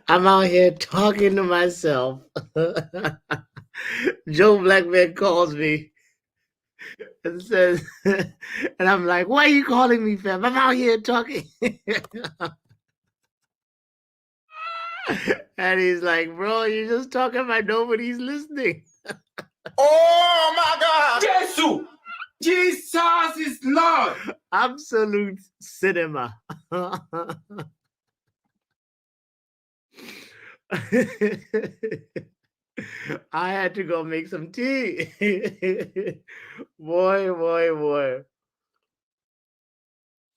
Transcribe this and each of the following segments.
I'm out here talking to myself. Joe Blackman calls me and says, and I'm like, why are you calling me, fam? I'm out here talking. And he's like, bro, you're just talking about nobody's listening. Oh my God! Jesus! Jesus is Lord! Absolute cinema. I had to go make some tea. Boy.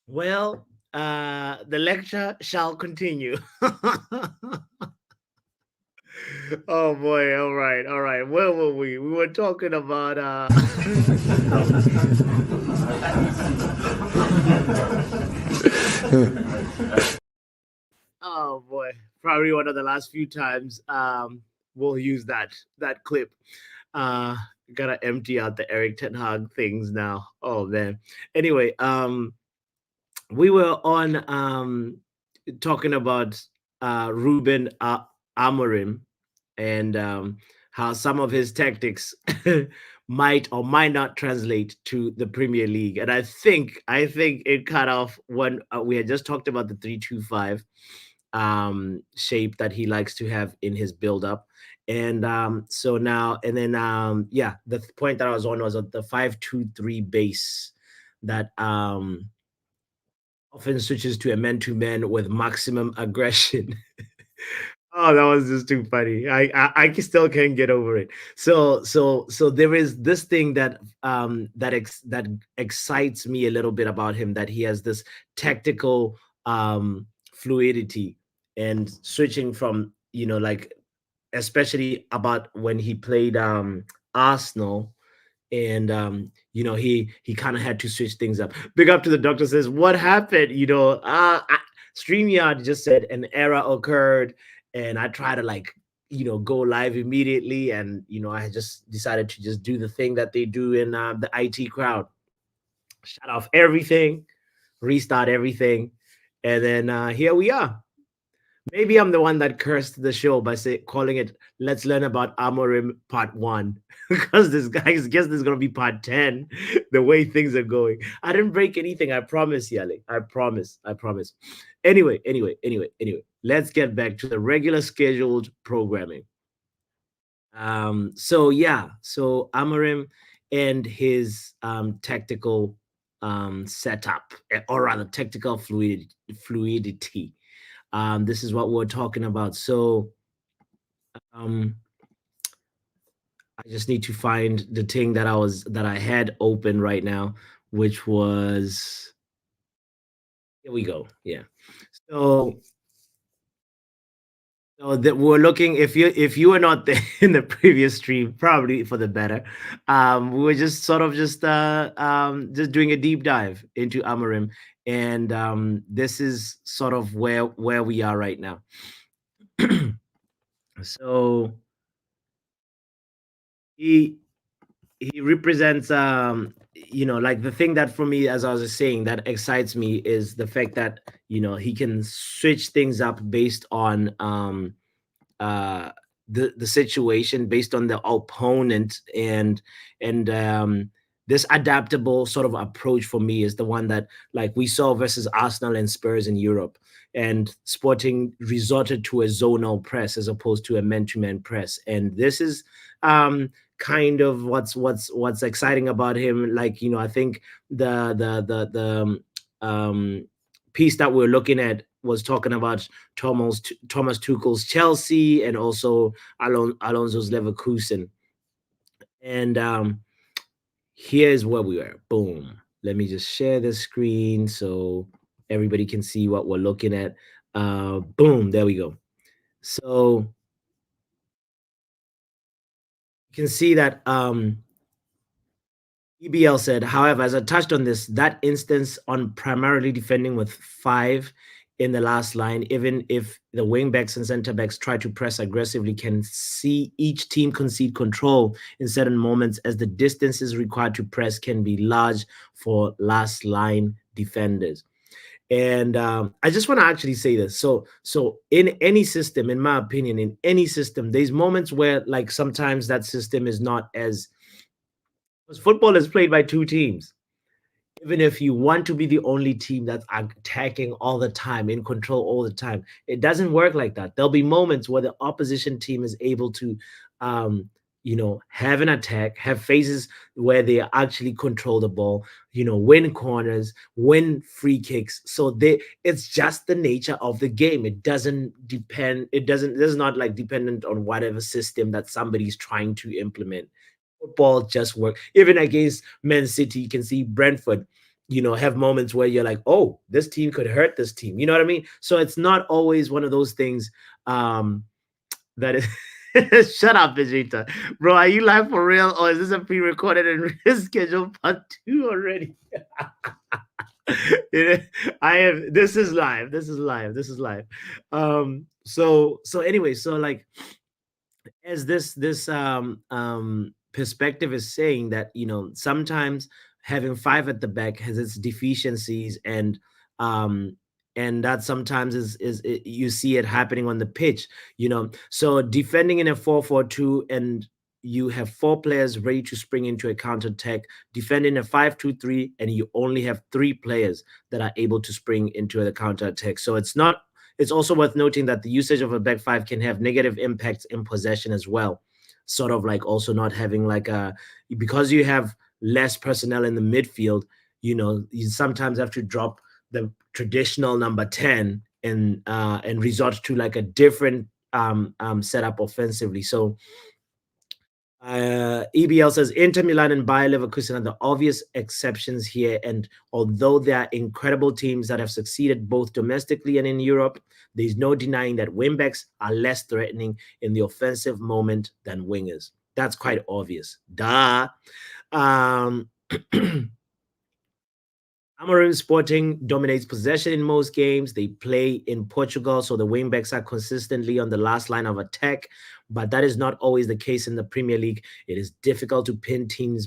Well, the lecture shall continue. Oh boy, all right. Where were we? We were talking about oh boy. Probably one of the last few times we'll use that clip. Uh gotta empty out the Eric Ten Hag things now. Oh man. Anyway, we were on talking about Ruben Amorim and how some of his tactics might or might not translate to the Premier League. And I think it cut off when we had just talked about the 3-2-5 shape that he likes to have in his build up. And so now and then yeah, the point that I was on was the 5-2-3 base that often switches to a man-to-man with maximum aggression. Oh, that was just too funny. I still can't get over it. So there is this thing that excites me a little bit about him, that he has this tactical fluidity and switching from, like, especially about when he played Arsenal, and he kind of had to switch things up. Big up to the doctor, says, what happened? StreamYard just said an error occurred, and I try to, like, go live immediately, and I just decided to just do the thing that they do in the IT crowd: shut off everything, restart everything, and then here we are. Maybe I'm the one that cursed the show by calling it "Let's Learn About Amorim Part 1," because this guys guess there's gonna be Part 10. The way things are going, I didn't break anything. I promise, Yale. I promise. Anyway. Let's get back to the regular scheduled programming. So Amorim and his tactical setup, or rather technical fluidity. This is what we're talking about. So um, I just need to find the thing that I had open right now, which was, here we go. Yeah. So that we're looking, if you were not there in the previous stream, probably for the better. We were just sort of just doing a deep dive into Amorim, and this is sort of where we are right now. So he represents like, the thing that for me, as I was saying, that excites me is the fact that he can switch things up based on the situation, based on the opponent, and this adaptable sort of approach for me is the one that, like, we saw versus Arsenal and Spurs in Europe, and Sporting resorted to a zonal press as opposed to a man-to-man press, and this is kind of what's exciting about him. Like, I think the piece that we're looking at was talking about Thomas Tuchel's Chelsea, and also Alonso's Leverkusen. And here's where we are. Boom. Let me just share the screen so everybody can see what we're looking at. Boom. There we go. So you can see that EBL said, however, as I touched on this, that instance on primarily defending with 5 in the last line, even if the wing backs and center backs try to press aggressively, can see each team concede control in certain moments, as the distances required to press can be large for last line defenders. And I just want to actually say this. So in any system, in my opinion, in any system, there's moments where like sometimes that system is not as, because football is played by two teams. Even if you want to be the only team that's attacking all the time, in control all the time, it doesn't work like that. There'll be moments where the opposition team is able to, um, have an attack, have phases where they actually control the ball, win corners, win free kicks. So it's just the nature of the game. It doesn't depend. It's not like dependent on whatever system that somebody's trying to implement. Football just work. Even against Man City, you can see Brentford, have moments where you're like, oh, this team could hurt this team. You know what I mean? So it's not always one of those things that is. Shut up, Vegeta. Bro, are you live for real, or is this a pre-recorded and rescheduled part 2 already? I have. This is live. This is live. This is live. So anyway, so like, as this perspective is saying that, sometimes having five at the back has its deficiencies, um and that sometimes you see it happening on the pitch. So defending in a 4-4-2, and you have four players ready to spring into a counter attack. Defending a 5-2-3, and you only have three players that are able to spring into the counter attack. So it's also worth noting that the usage of a back five can have negative impacts in possession as well. Sort of like also not having like because you have less personnel in the midfield, you sometimes have to drop the traditional number 10 and resort to like a different setup offensively. So EBL says Inter Milan and Bayer Leverkusen are the obvious exceptions here. And although they are incredible teams that have succeeded both domestically and in Europe, there's no denying that wingbacks are less threatening in the offensive moment than wingers. That's quite obvious. Duh. Um, Amorim Sporting dominates possession in most games. They play in Portugal, so the wingbacks are consistently on the last line of attack, but that is not always the case in the Premier League. It is difficult to pin teams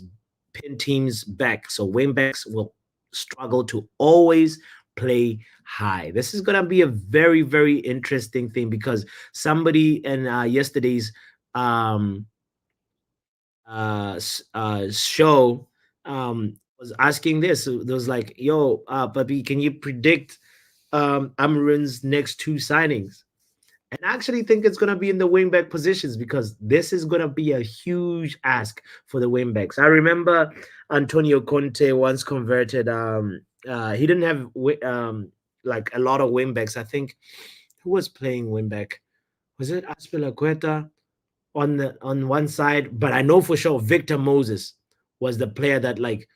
back, so wingbacks will struggle to always play high. This is going to be a very, very interesting thing, because somebody in yesterday's um, show was asking this. It was like, yo, Papi, can you predict Amarin's next two signings? And I actually think it's going to be in the wingback positions, because this is going to be a huge ask for the wingbacks. I remember Antonio Conte once converted. He didn't have like a lot of wingbacks. I think, who was playing wingback? Was it Aspilicueta on one side? But I know for sure Victor Moses was the player that, like,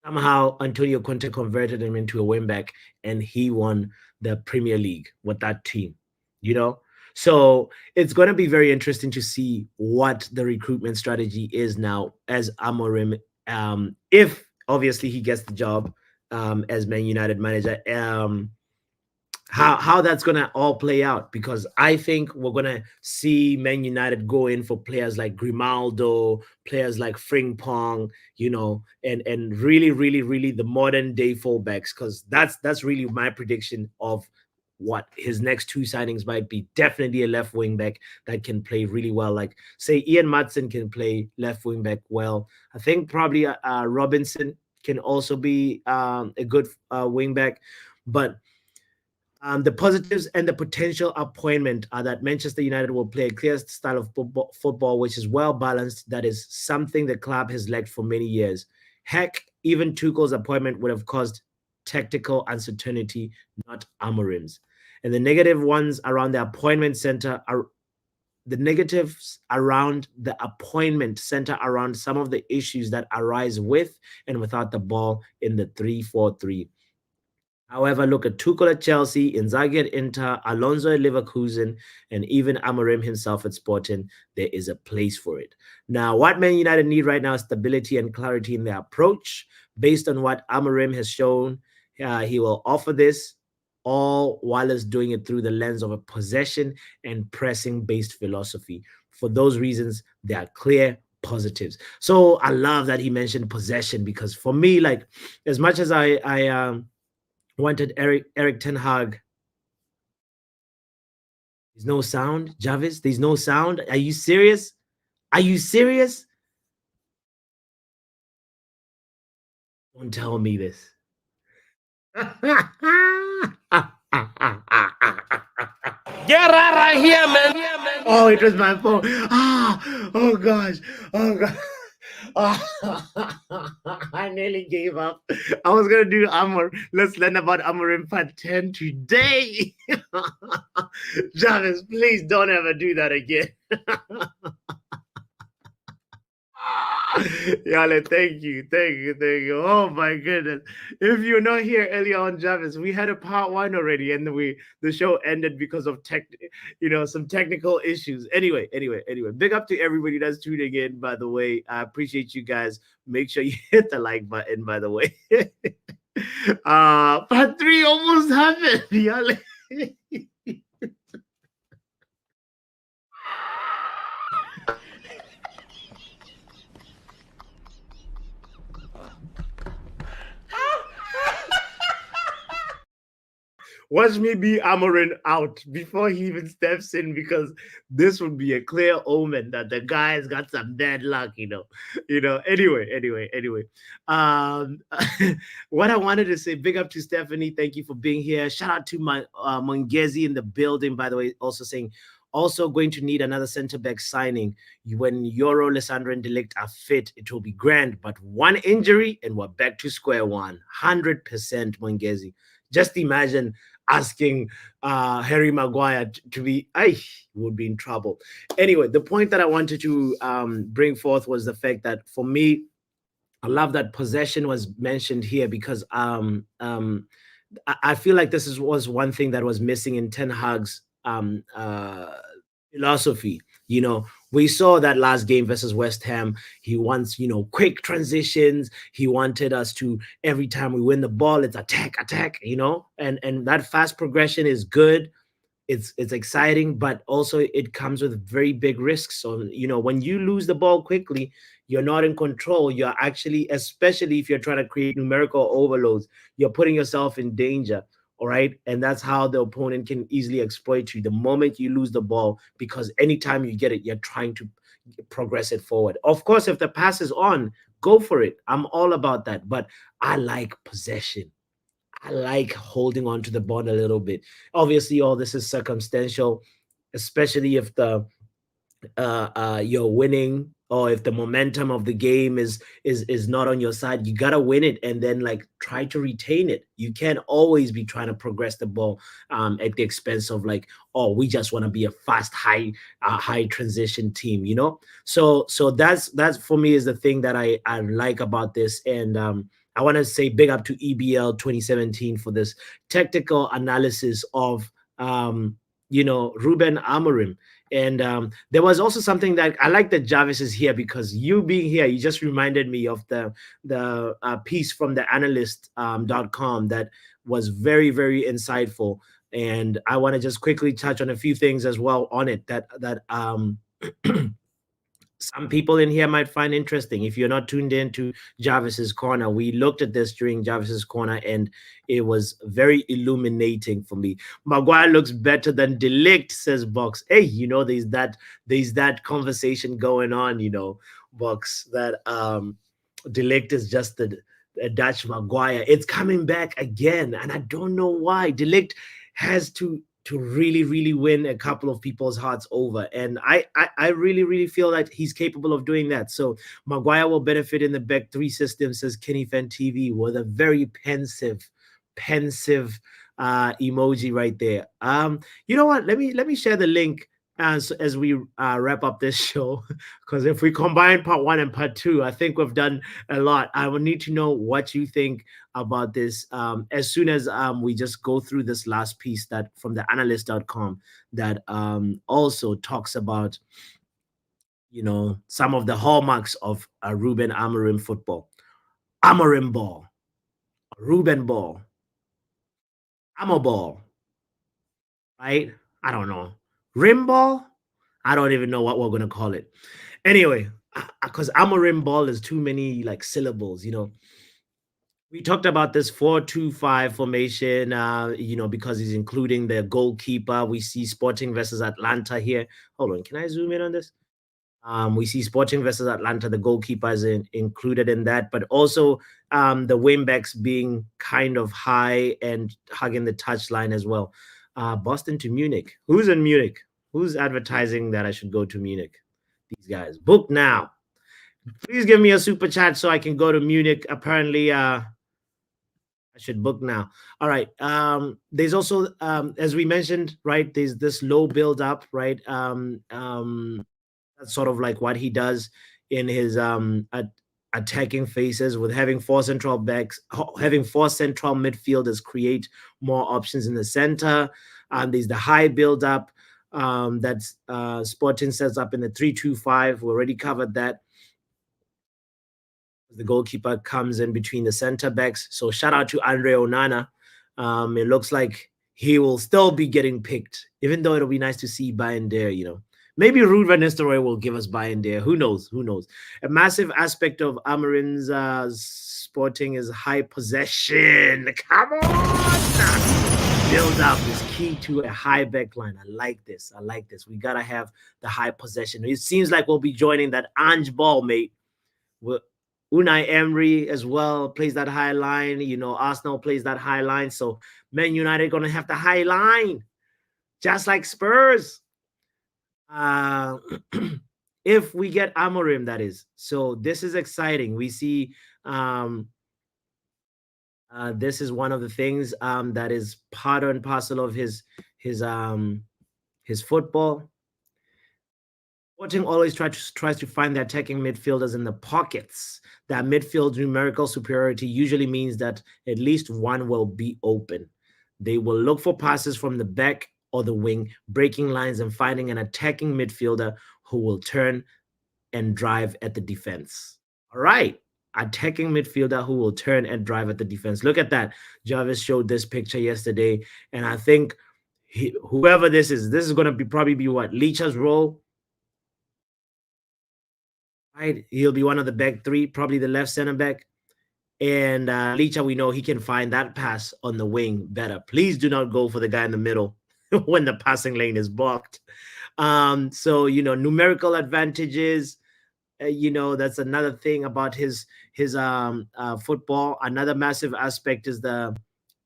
somehow Antonio Conte converted him into a wingback, and he won the Premier League with that team. You know, so it's going to be very interesting to see what the recruitment strategy is now as Amorim, if obviously he gets the job as Man United manager. How that's gonna all play out, because I think we're gonna see Man United go in for players like Grimaldo, players like Frimpong, and really, really, really the modern day fullbacks, because that's really my prediction of what his next two signings might be. Definitely a left wing back that can play really well. Like, say, Ian Matson can play left wing back well. I think probably Robinson can also be a good wing back, but the positives and the potential appointment are that Manchester United will play a clear style of football, which is well balanced. That is something the club has lacked for many years. Heck, even Tuchel's appointment would have caused tactical uncertainty, not Amorim's. And the negative ones around the appointment center are the negatives around the appointment center around some of the issues that arise with and without the ball in the 3-4-3. However, look at Tuchel at Chelsea, Inzaghi at Inter, Alonso at Leverkusen, and even Amorim himself at Sporting. There is a place for it. Now, what Man United need right now is stability and clarity in their approach. Based on what Amorim has shown, he will offer this, all while doing it through the lens of a possession and pressing-based philosophy. For those reasons, there are clear positives. So I love that he mentioned possession, because for me, like, as much as I wanted Eric Ten Hag, there's no sound, Jarvis. There's no sound. Are you serious? Are you serious? Don't tell me this. Get out of here, man. Oh, it was my phone. Oh gosh. Oh god. Oh, I nearly gave up. I was gonna do Amor. Let's learn about Amorim part 10 today. Jarvis, please don't ever do that again. Yale, thank you, thank you, thank you. Oh my goodness! If you're not here earlier on, Jarvis, we had a part one already, and the show ended because of some technical issues. Anyway. Big up to everybody that's tuning in. By the way, I appreciate you guys. Make sure you hit the like button. By the way, part three almost happened. Yale. Watch me be Amorin out before he even steps in, because this would be a clear omen that the guy's got some bad luck, Anyway. Um, what I wanted to say, big up to Stephanie. Thank you for being here. Shout out to my Mongezi in the building, by the way, also saying, also going to need another center back signing. When Euro, Lissandro, and Delict are fit, it will be grand. But one injury and we're back to square one. 100% Mongezi. Just imagine asking Harry Maguire to be, would be in trouble. Anyway, the point that I wanted to bring forth was the fact that for me, I love that possession was mentioned here, because I feel like was one thing that was missing in Ten Hag's philosophy. We saw that last game versus West Ham. He wants, quick transitions. He wanted us to, every time we win the ball, it's attack, and that fast progression is good. It's exciting, but also it comes with very big risks. So, when you lose the ball quickly, you're not in control. You're actually, especially if you're trying to create numerical overloads, you're putting yourself in danger. All right. And that's how the opponent can easily exploit you the moment you lose the ball, because anytime you get it, you're trying to progress it forward. Of course, if the pass is on, go for it. I'm all about that. But I like possession. I like holding on to the ball a little bit. Obviously, all this is circumstantial, especially if you're winning, or if the momentum of the game is not on your side. You gotta win it, and then like try to retain it. You can't always be trying to progress the ball at the expense of like, oh, we just want to be a fast high transition team, so that's for me is the thing that I like about this. And I want to say big up to EBL 2017 for this technical analysis of Ruben Amorim. And there was also something that I like that Jarvis is here, because you being here, you just reminded me of the piece from the analyst.com that was very, very insightful. And I want to just quickly touch on a few things as well on it that some people in here might find interesting. If you're not tuned in to Jarvis's Corner, we looked at this during Jarvis's Corner, and it was very illuminating for me. Maguire looks better than Delict, says Box. Hey, there's that conversation going on, Box, that Delict is just the Dutch Maguire. It's coming back again, and I don't know why. Delict has to really, really win a couple of people's hearts over. And I really, really feel like he's capable of doing that. So Maguire will benefit in the back three system, says Kenny Fan TV, with a very pensive emoji right there. You know what? Let me share the link as we wrap up this show, because if we combine part one and part two, I think we've done a lot. I would need to know what you think about this as soon as we just go through this last piece that from the analyst.com that also talks about some of the hallmarks of Ruben Amorim football. Amorim ball, Ruben ball, Amo ball, right? I don't know. Rim ball? I don't even know what we're going to call it. Anyway, because Amorim ball is too many like syllables, you know. We talked about this 4-2-5 formation, because he's including the goalkeeper. We see Sporting versus Atlanta here. Hold on, can I zoom in on this? We see Sporting versus Atlanta. The goalkeeper is included in that, but also the wingbacks being kind of high and hugging the touchline as well. Boston to Munich. Who's in Munich? Who's advertising that I should go to Munich? These guys. Book now. Please give me a super chat so I can go to Munich. Apparently, I should book now. All right. There's also, as we mentioned, right? There's this low build up, right? That's sort of like what he does in his attacking phases with having four central backs, having four central midfielders create more options in the center. There's the high build up that's Sporting sets up in the 3-2-5. We already covered that. The goalkeeper comes in between the center backs. So shout out to Andre Onana. It looks like he will still be getting picked, even though it'll be nice to see Bayern there, you know. Maybe Ruud van Nistelrooy will give us Bayern there. Who knows? Who knows? A massive aspect of Amorim's Sporting is high possession. Come on! Build up is key to a high back line. I like this. I like this. We got to have the high possession. It seems like we'll be joining that Ange ball, mate. Unai Emery as well plays that high line. You know, Arsenal plays that high line. So Man United going to have the high line, just like Spurs. Uh, if we get Amorim, that is. So this is exciting. We see this is one of the things that is part and parcel of his football. Sporting always tries to find the attacking midfielders in the pockets. That midfield numerical superiority usually means that at least one will be open. They will look for passes from the back or the wing, breaking lines and finding an attacking midfielder who will turn and drive at the defense. All right. Attacking midfielder who will turn and drive at the defense. Look at that. Jarvis showed this picture yesterday, and I think whoever this is going to probably be what? Licha's role. Right, he'll be one of the back three, probably the left center back. And Licha, we know he can find that pass on the wing better. Please do not go for the guy in the middle when the passing lane is blocked. So numerical advantages. That's another thing about his football. Another massive aspect is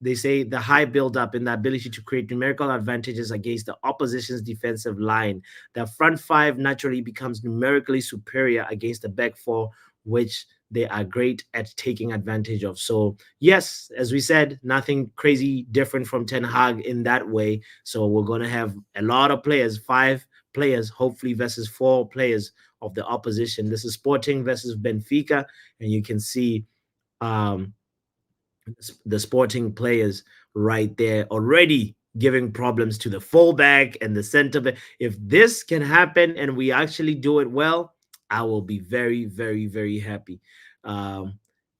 they say the high build up and the ability to create numerical advantages against the opposition's defensive line. The front five naturally becomes numerically superior against the back four, which they are great at taking advantage of. So yes, as we said, nothing crazy different from Ten Hag in that way. So we're going to have a lot of players, 5 players, hopefully versus 4 players of the opposition. This is Sporting versus Benfica, and you can see the Sporting players right there already giving problems to the fullback and the center back. If this can happen and we actually do it well, I will be very, very, very happy.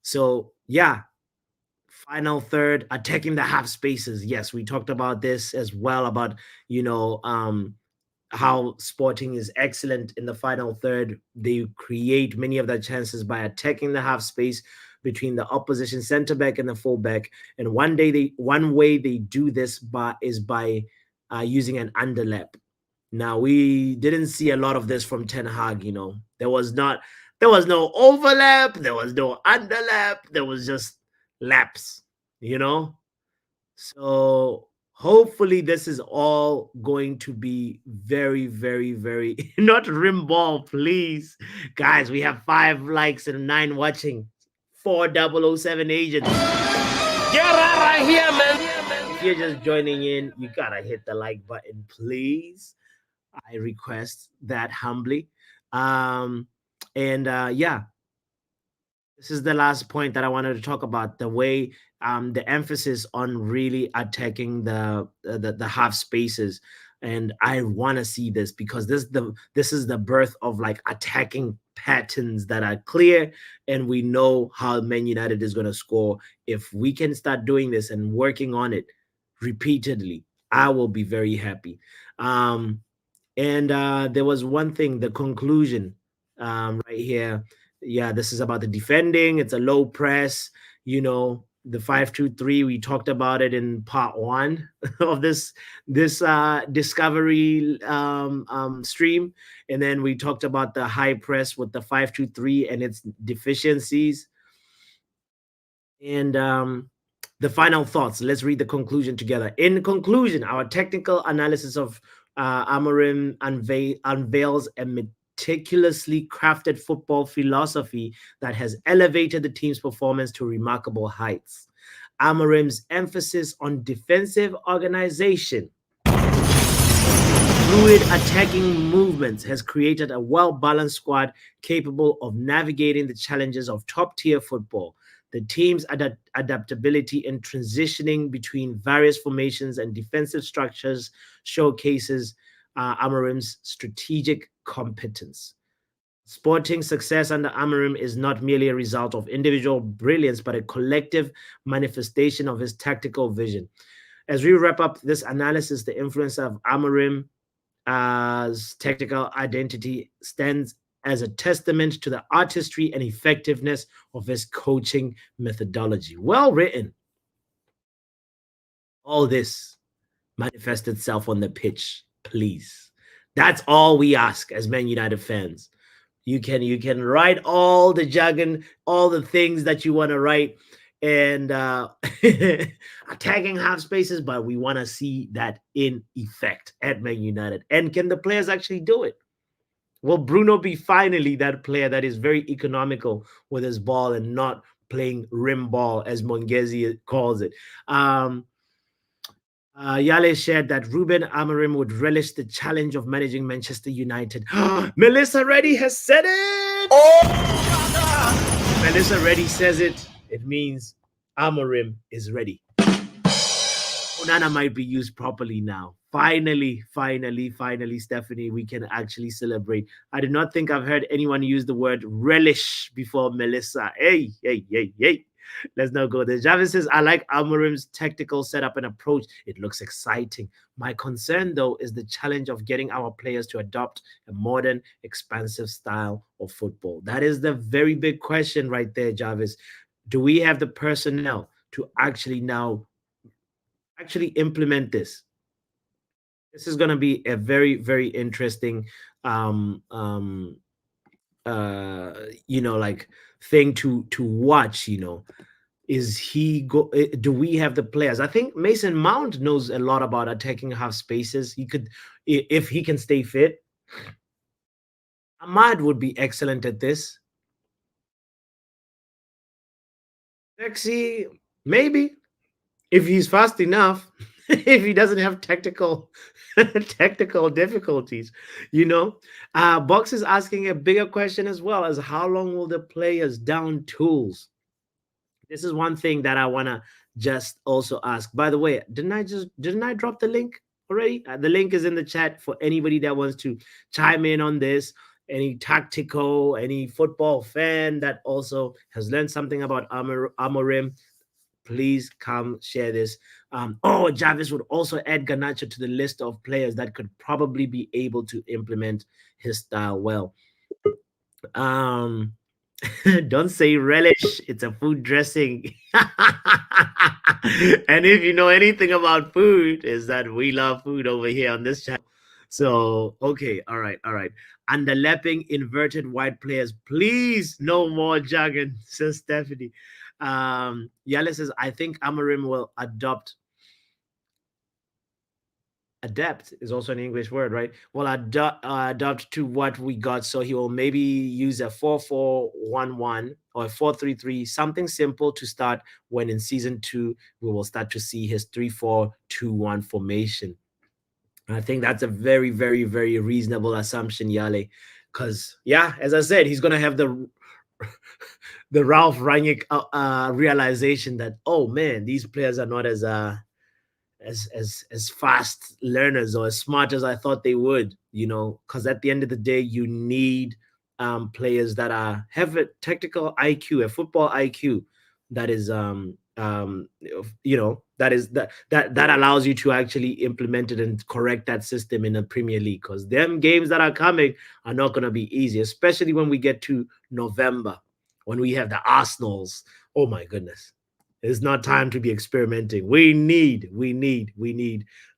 So yeah, final third, attacking the half spaces. Yes, we talked about this as well about how Sporting is excellent in the final third. They create many of their chances by attacking the half space between the opposition center back and the fullback. And one way they do this is by using an underlap. Now we didn't see a lot of this from Ten Hag. There was no overlap, there was no underlap, there was just laps. So hopefully this is all going to be very, very, very not rim ball, please. Guys, we have 5 likes and 9 watching. 4007 agents. Get out of here, man. If you're just joining in, you gotta hit the like button, please. I request that humbly. Yeah, this is the last point that I wanted to talk about, the way the emphasis on really attacking the half spaces. And I want to see this because this is the birth of like attacking patterns that are clear, and we know how Man United is going to score. If we can start doing this and working on it repeatedly, I will be very happy. And there was one thing, the conclusion. right here. Yeah, this is about the defending. It's a low press. The 5-2-3. We talked about it in part one of this discovery stream, and then we talked about the high press with the 5-2-3 and its deficiencies. And the final thoughts. Let's read the conclusion together. In conclusion, our technical analysis of Amorim unveils a meticulously crafted football philosophy that has elevated the team's performance to remarkable heights. Amorim's emphasis on defensive organization, fluid attacking movements has created a well balanced squad capable of navigating the challenges of top tier football. The team's adaptability in transitioning between various formations and defensive structures showcases Amorim's strategic competence. Sporting success under Amorim is not merely a result of individual brilliance, but a collective manifestation of his tactical vision. As we wrap up this analysis, the influence of Amorim as technical identity stands as a testament to the artistry and effectiveness of his coaching methodology. Well written. All this manifests itself on the pitch, please. That's all we ask as Man United fans. You can write all the jargon, all the things that you want to write, and attacking half spaces, but we want to see that in effect at Man United. And can the players actually do it? Will Bruno be finally that player that is very economical with his ball and not playing rim ball, as Mongezi calls it? Yale shared that Ruben Amorim would relish the challenge of managing Manchester United. Melissa Reddy has said it. Oh, Melissa Reddy says it. It means Amorim is ready. Onana might be used properly now. Finally, Stephanie, we can actually celebrate. I do not think I've heard anyone use the word relish before, Melissa. Hey. Let's now go there. Javis says, I like Amorim's tactical setup and approach. It looks exciting. My concern, though, is the challenge of getting our players to adopt a modern, expansive style of football. That is the very big question right there, Jarvis. Do we have the personnel to actually implement this? This is going to be a very, very interesting um um like thing to watch. Is he go do we have the players? I think Mason Mount knows a lot about attacking half spaces. He could, if he can stay fit. Ahmad would be excellent at this. Sexy, maybe, if he's fast enough. If he doesn't have technical difficulties. Box is asking a bigger question as well, as how long will the players down tools? This is one thing that I want to just also ask. By the way, didn't I drop the link already? The link is in the chat for anybody that wants to chime in on this. Any tactical, any football fan that also has learned something about Amorim, please come share this. Jarvis would also add Garnacho to the list of players that could probably be able to implement his style well. Don't say relish, it's a food dressing. And if you know anything about food, is that we love food over here on this channel. So, okay, all right. Underlapping inverted wide players, please, no more jargon, says Stephanie. Yale says, I think Amorim will adapt is also an English word, right? Well, adapt to what we got. So he will maybe use a 4-4-1-1 or a 4-3-3, something simple to start, when in season 2 we will start to see his 3-4-2-1 formation. And I think that's a very, very, very reasonable assumption, Yale. Because, yeah, as I said, he's going to have the Ralph Rangnick realization that, oh man, these players are not as fast learners or as smart as I thought they would, because at the end of the day, you need players that have a technical IQ, a football IQ that is that is that allows you to actually implement it and correct that system in the Premier League, because them games that are coming are not going to be easy, especially when we get to November, when we have the Arsenals. Oh my goodness, it's not time to be experimenting. We need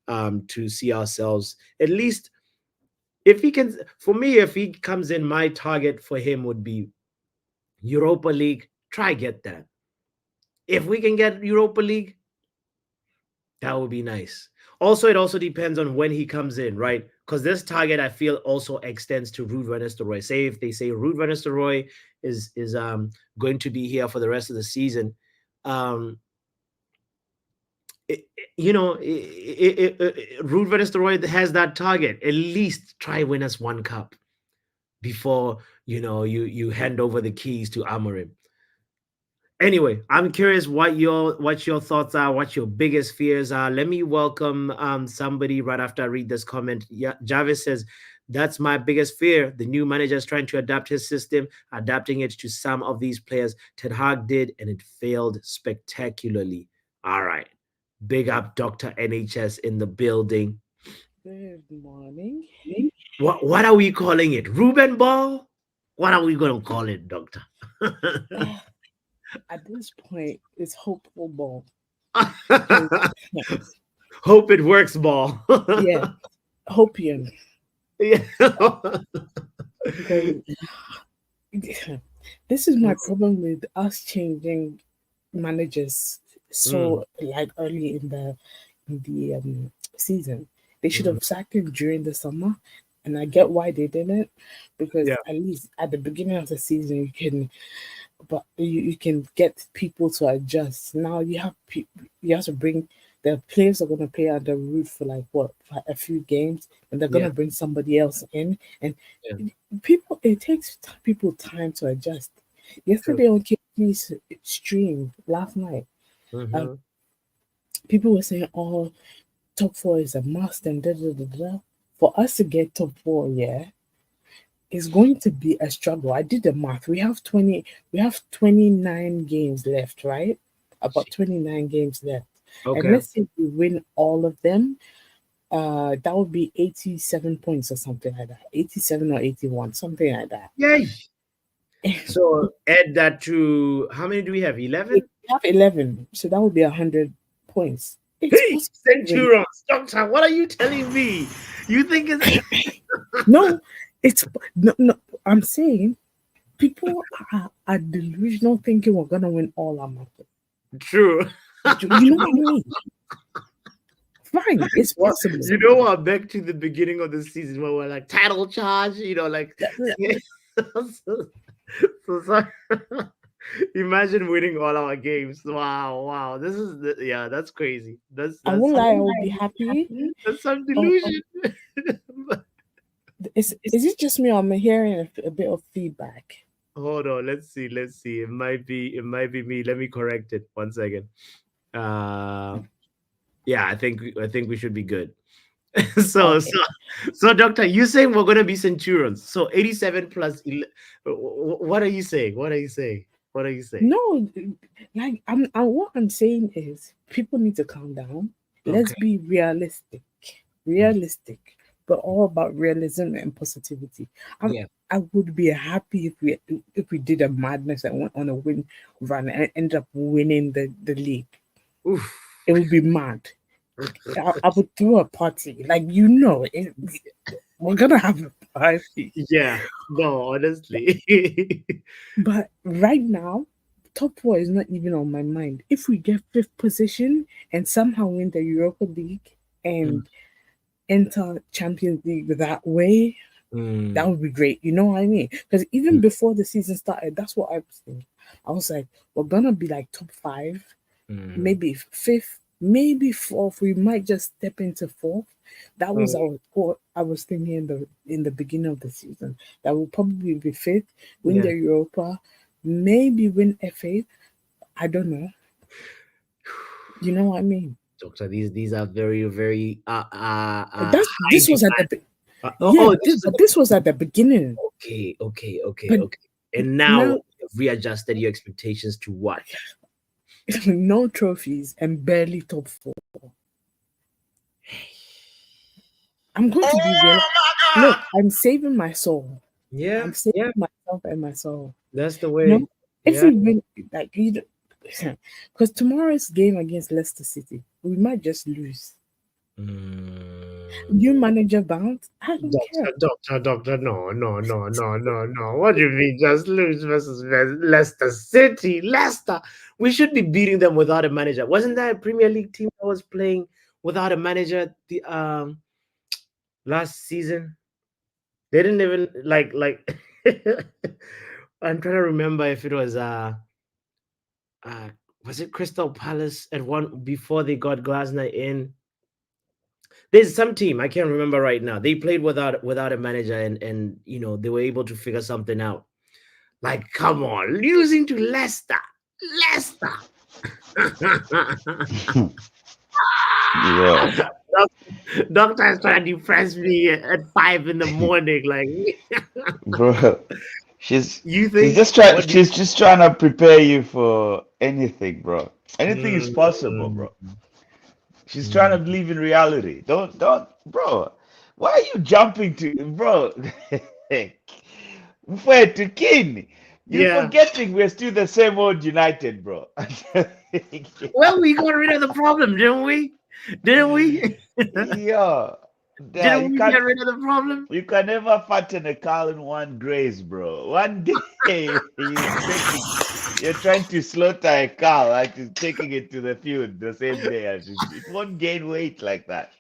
to see ourselves at least, if he can. For me, if he comes in, my target for him would be Europa League. Try get that. If we can get Europa League, that would be nice. Also, it also depends on when he comes in, right? Because this target, I feel, also extends to Ruud van Nistelrooy. Say if they say Ruud van Nistelrooy is going to be here for the rest of the season, um, Ruud van Nistelrooy has that target. At least try win us one cup before you hand over the keys to Amorim. Anyway, I'm curious what your thoughts are, what your biggest fears are. Let me welcome somebody right after I read this comment. Yeah, Jarvis says, that's my biggest fear. The new manager is trying to adapt his system, adapting it to some of these players. Ten Hag did, and it failed spectacularly. All right. Big up Dr. NHS in the building. Good morning. What are we calling it? Ruben Ball? What are we gonna call it, Doctor? At this point, it's hopeful ball. 'Cause, Hope it works, ball. yeah, hopium. Yeah. Because this is my problem with us changing managers so like early in the season. They should have sacked him during the summer, and I get why they didn't, because Yeah. at least at the beginning of the season you can get people to adjust. Now you have to bring the players are going to play under root for like what, for a few games, and they're going Yeah. to bring somebody else in, and Yeah. people, it takes people time to adjust. True. Yesterday on KP's stream last night, um, Mhm. people were saying, "Oh, top four is a must," and da da da da. For us to get top four, yeah, it's going to be a struggle. I did the math. We have 29 games left, right? About 29 games left. And Okay. let's say we win all of them, that would be 87 points or something like that. 87 or 81, something like that. Yay. So add that to how many do we have? We 11? have 11, so that would be 100 points. It's Hey, possible to win. Centurions. Doctor, what are you telling me? You think it's No, it's no, no. I'm saying people are delusional thinking we're gonna win all our matches. true? You know what I mean? Fine, it's Well, possible. back to the beginning of the season when we're like title charge, like so, sorry. Imagine winning all our games. Wow, wow. Yeah, that's crazy. That's I that's won't lie, I will be happy. that's some Oh, delusion. is it just me or am I hearing a bit of feedback? Hold on, let's see. It might be me. Let me correct it. One second. Uh yeah, I think we should be good. so Okay. so so doctor, you saying we're gonna be centurions. So 87 plus what are you saying? What are you saying? What are you saying? No, like what I'm saying is people need to calm down. Let's Okay. be realistic. Mm. Realistic. But all about realism and positivity. Yeah. I would be happy if we did a madness and went on a win run and ended up winning the league. Oof. It would be mad. I would throw a party. Like we're gonna have a party. Yeah. No, honestly. But right now, top four is not even on my mind. If we get fifth position and somehow win the Europa League Mm, and enter Champions League that way, that mm, would be great. You know what I mean? Because even mm, before the season started, that's what I was thinking. I was like, we're gonna be like top five, mm. maybe fifth, maybe fourth. We might just step into fourth. That was Oh, what I was thinking in the beginning of the season. That will probably be fifth, win yeah. the Europa, maybe win FA. I don't know. You know what I mean? Doctor, these are very, very That's high this was at the demand. yeah, This is but this was at the beginning. okay, okay, okay, But okay. And now now you've readjusted your expectations to what? no trophies, and barely top four. I'm going to be real. Look, I'm saving my soul. Yeah, I'm saving yeah, myself and my soul. that's the You know, way. if Yeah. we win, like you, because tomorrow's game against Leicester City, we might just lose. Mm. New manager bounce. I don't care. Doctor, no, no, no, no, no, no. What do you mean just lose versus Leicester City? Leicester. We should be beating them without a manager. Wasn't that a Premier League team that was playing without a manager the last season? They didn't even like I'm trying to remember if it was uh was it Crystal Palace at one before they got Glasner in? There's some team I can't remember right now. They played without a manager, and they were able to figure something out. Like, come on, losing to Leicester, Leicester. Yeah, Doctor is trying to depress me at 5 in the morning. Like, bro. She's you she's think just trying what? she's just trying to prepare you for anything, bro. Anything is possible, Mm, bro. She's trying to mm. believe in reality. Don't, bro. Why are you jumping to, bro? Where to king? You're Yeah. forgetting we're still the same old United, bro. Well, we got rid of the problem, didn't we? Didn't we? Yeah, Didn't you we can't. get rid of the problem? You can never fatten a cow in one graze, bro. One day you're trying to slaughter a cow, like you're taking it to the field the same day as it won't gain weight like that.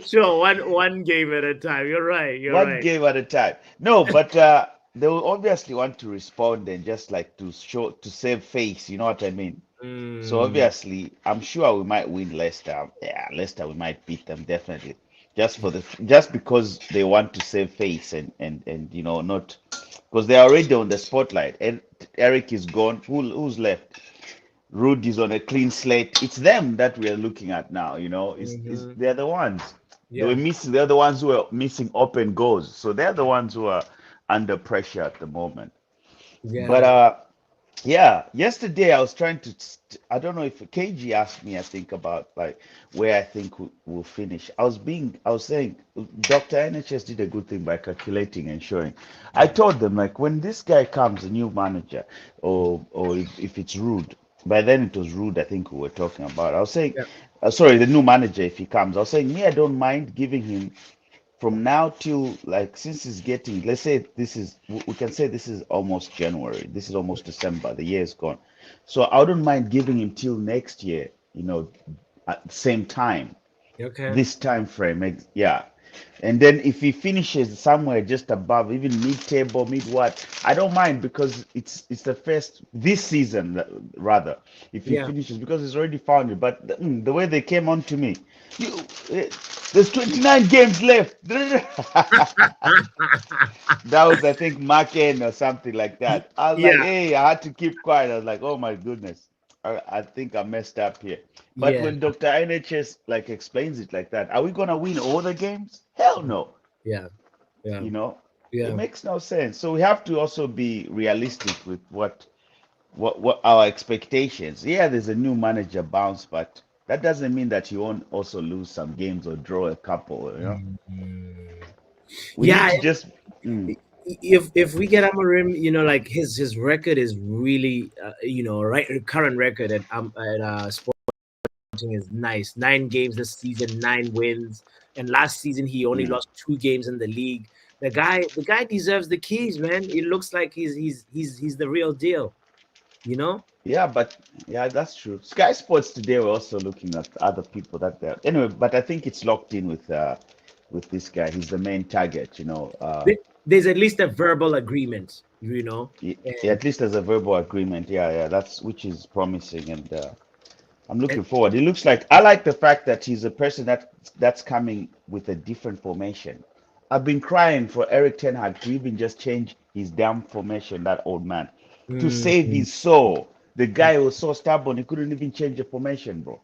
Sure, one game at a time. You're right. You're One right. game at a time. No, but they will obviously want to respond and just like to save face. You know what I mean? So Mm, obviously, I'm sure we might win Leicester. Yeah, Leicester, we might beat them definitely. Just because they want to save face and not because they're already on the spotlight. And Eric is gone. Who's left? Rude is on a clean slate. It's them that we are looking at now. mhm. They're the ones they were Yeah. missing. They're the ones who are missing open goals. So they're the ones who are under pressure at the moment. But Yeah. yeah, yesterday I was trying to. I don't know if KG asked me, I think, about like where I think we'll finish. I was saying, Dr. NHS did a good thing by calculating and showing. I told them, like, when this guy comes, a new manager, or if it's Rude, by then it was Rude, I think we were talking about. I was saying, Yeah. sorry, the new manager, if he comes, I was saying, me, I don't mind giving him from now till like since it's getting, let's say this is we can say this is almost January, this is almost December, the year is gone. So I wouldn't mind giving him till next year, at the same time, Okay. this time frame. Yeah. And then if he finishes somewhere just above, even mid-table, mid what, I don't mind because it's the first this season rather. If he Yeah. finishes because he's already found it. But the way they came on to me, you, eh, there's 29 games left. That was, I think, Mark N or something like that. I was like, Yeah. hey, I had to keep quiet. I was like, oh my goodness, I think I messed up here. But Yeah. when Dr. NHS like explains it like that, are we gonna win all the games? Hell no. Yeah. Yeah. You know, it Yeah. makes no sense. So we have to also be realistic with what our expectations. Yeah, there's a new manager bounce, but that doesn't mean that you won't also lose some games or draw a couple. Mm. We need Yeah. to just mm, If we get Amorim, like his record is really, right, current record at Sporting is nice. 9 games this season, 9 wins, and last season he only yeah. lost 2 games in the league. The guy deserves the keys, man. It looks like he's the real deal, you know. Yeah, but yeah, that's true. Sky Sports today we're also looking at other people that they're anyway, but I think it's locked in with this guy. He's the main target. There's at least a verbal agreement, you know. And At least there's a verbal agreement. Yeah, yeah, that's which is promising, and I'm and looking forward. It looks like I like the fact that he's a person that's coming with a different formation. I've been crying for Eric Ten Hag to even just change his damn formation, that old man, to save mm, his soul. The guy was so stubborn, he couldn't even change the formation, bro.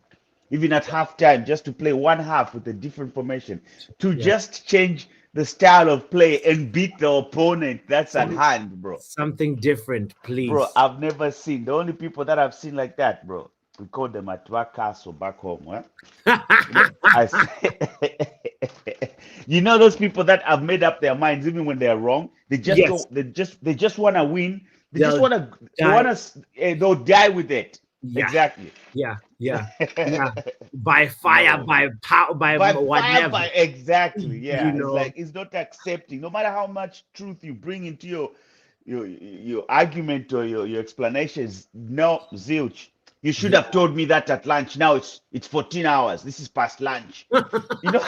Even at halftime, just to play one half with a different formation, to yeah, just change the style of play and beat the opponent that's at hand, bro. Something different, Bro, please. I've never seen the only people that I've seen like that, bro. We call them at Castle back home. You know, I say, you know those people that have made up their minds even when they're wrong. They just Yes, don't. They just want to win. They just they'll want to. They die. want to. They'll die with it. Yeah, Exactly. yeah, yeah, yeah. By fire, No. by power, by By fire, whatever. by exactly. You Yeah. It's know. like it's not accepting. No matter how much truth you bring into your argument or your explanations. No, zilch. You should Yeah. have told me that at lunch. Now it's 14 hours. This is past lunch. You know.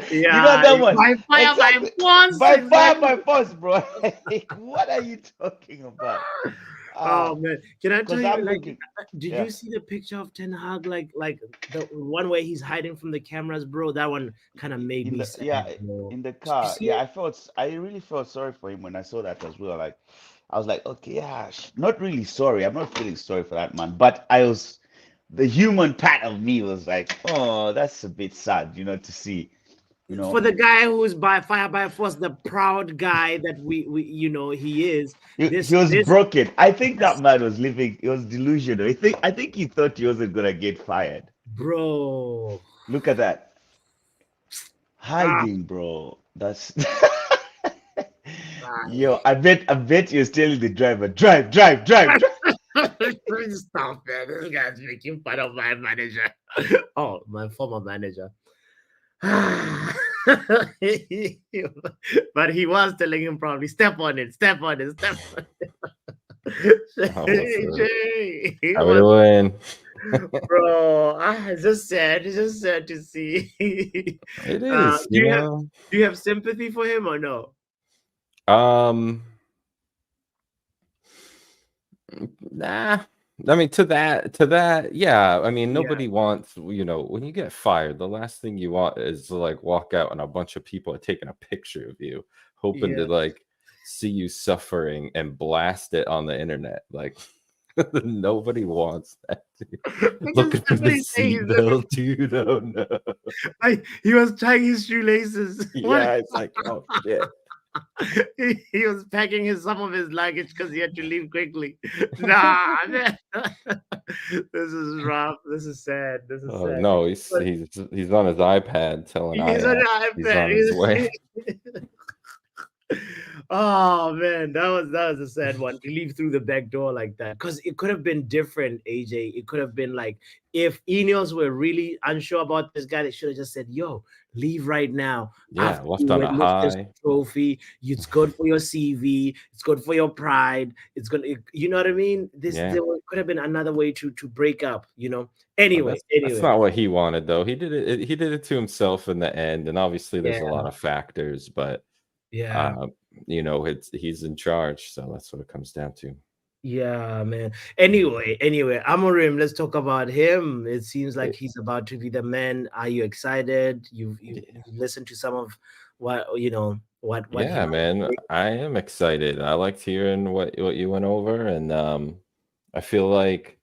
You know Yeah, that one. by fire, by Exactly. force, By fire, exactly. by force, bro. Like, what are you talking about? Oh man, can I tell Because you? I'm Like, looking. did Yeah. you see the picture of Ten Hag? Like the one where he's hiding from the cameras, bro. That one kind of made In me the sad, yeah, bro. in the Did you car. see Yeah, it? I really felt sorry for him when I saw that as well. Like, I was like, okay, yeah, not really sorry. I'm not feeling sorry for that man, but the human part of me was like, oh, that's a bit sad, to see, you For know. the guy who's by fire by force, the proud guy that we he is. He This was this broken. I think that this man was living. He was delusional. I think he thought he wasn't gonna get fired. bro. Look at that Ah, hiding, bro. That's ah. yo. I bet you're telling the driver, drive, drive, drive, drive. Stop, man. This guy's making fun of my manager. Oh, my former manager. But he was telling him probably step on it, step on it, step on it. Oh, what's up? He How we was, doing? bro. It's just sad. It's just sad to see. It is, Do you have sympathy for him or no? Um, nah. I mean, to that, yeah. I mean, Yeah, nobody wants, when you get fired, the last thing you want is to like walk out and a bunch of people are taking a picture of you, hoping yeah. to like see you suffering and blast it on the internet. Like nobody wants that. Because Looking for the somebody say he's looking seatbelt, dude. Oh no. like he was tying his shoelaces. What? Yeah, it's like, oh shit. He was packing some of his luggage because he had to leave quickly. Nah, man. This is rough. This is sad. This is Oh sad. no, he's But he's he's on his iPad telling he's on IF the he's on his way. iPad. Oh man, that was a sad one to leave through the back door like that. Because it could have been different, AJ. It could have been like if Ineos were really unsure about this guy, they should have just said, "Yo, leave right now. Yeah, After left you on a win this high. trophy, it's good for your CV. It's good for your pride. It's gonna, you know what I mean? Yeah. Could have been another way to break up. But Anyway, that's anyway, not what he wanted though. He did it to himself in the end, and obviously there's yeah, a lot of factors, but yeah. he's in charge, so that's what it comes down to. Yeah, man. Anyway, Amorim, let's talk about him. It seems like It- he's about to be the man. Are you excited? You've listened to some of what what he yeah, might man, say? I am excited. I liked hearing what you went over, and I feel like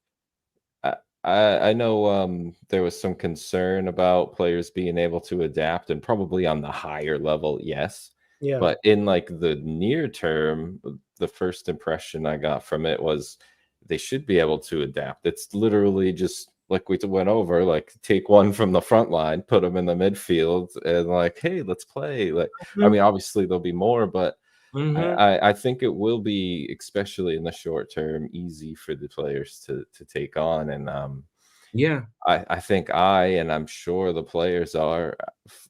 I know there was some concern about players being able to adapt, and probably on the higher level, yes. Yeah, But in like the near term, the first impression I got from it was they should be able to adapt. It's literally just like we went over, like take one from the front line, put them in the midfield, and like, hey, let's play. Like, I mean, obviously there'll be more, but mm-hmm. I think it will be, especially in the short term, easy for the players to take on. And Yeah, I think and I'm sure the players are.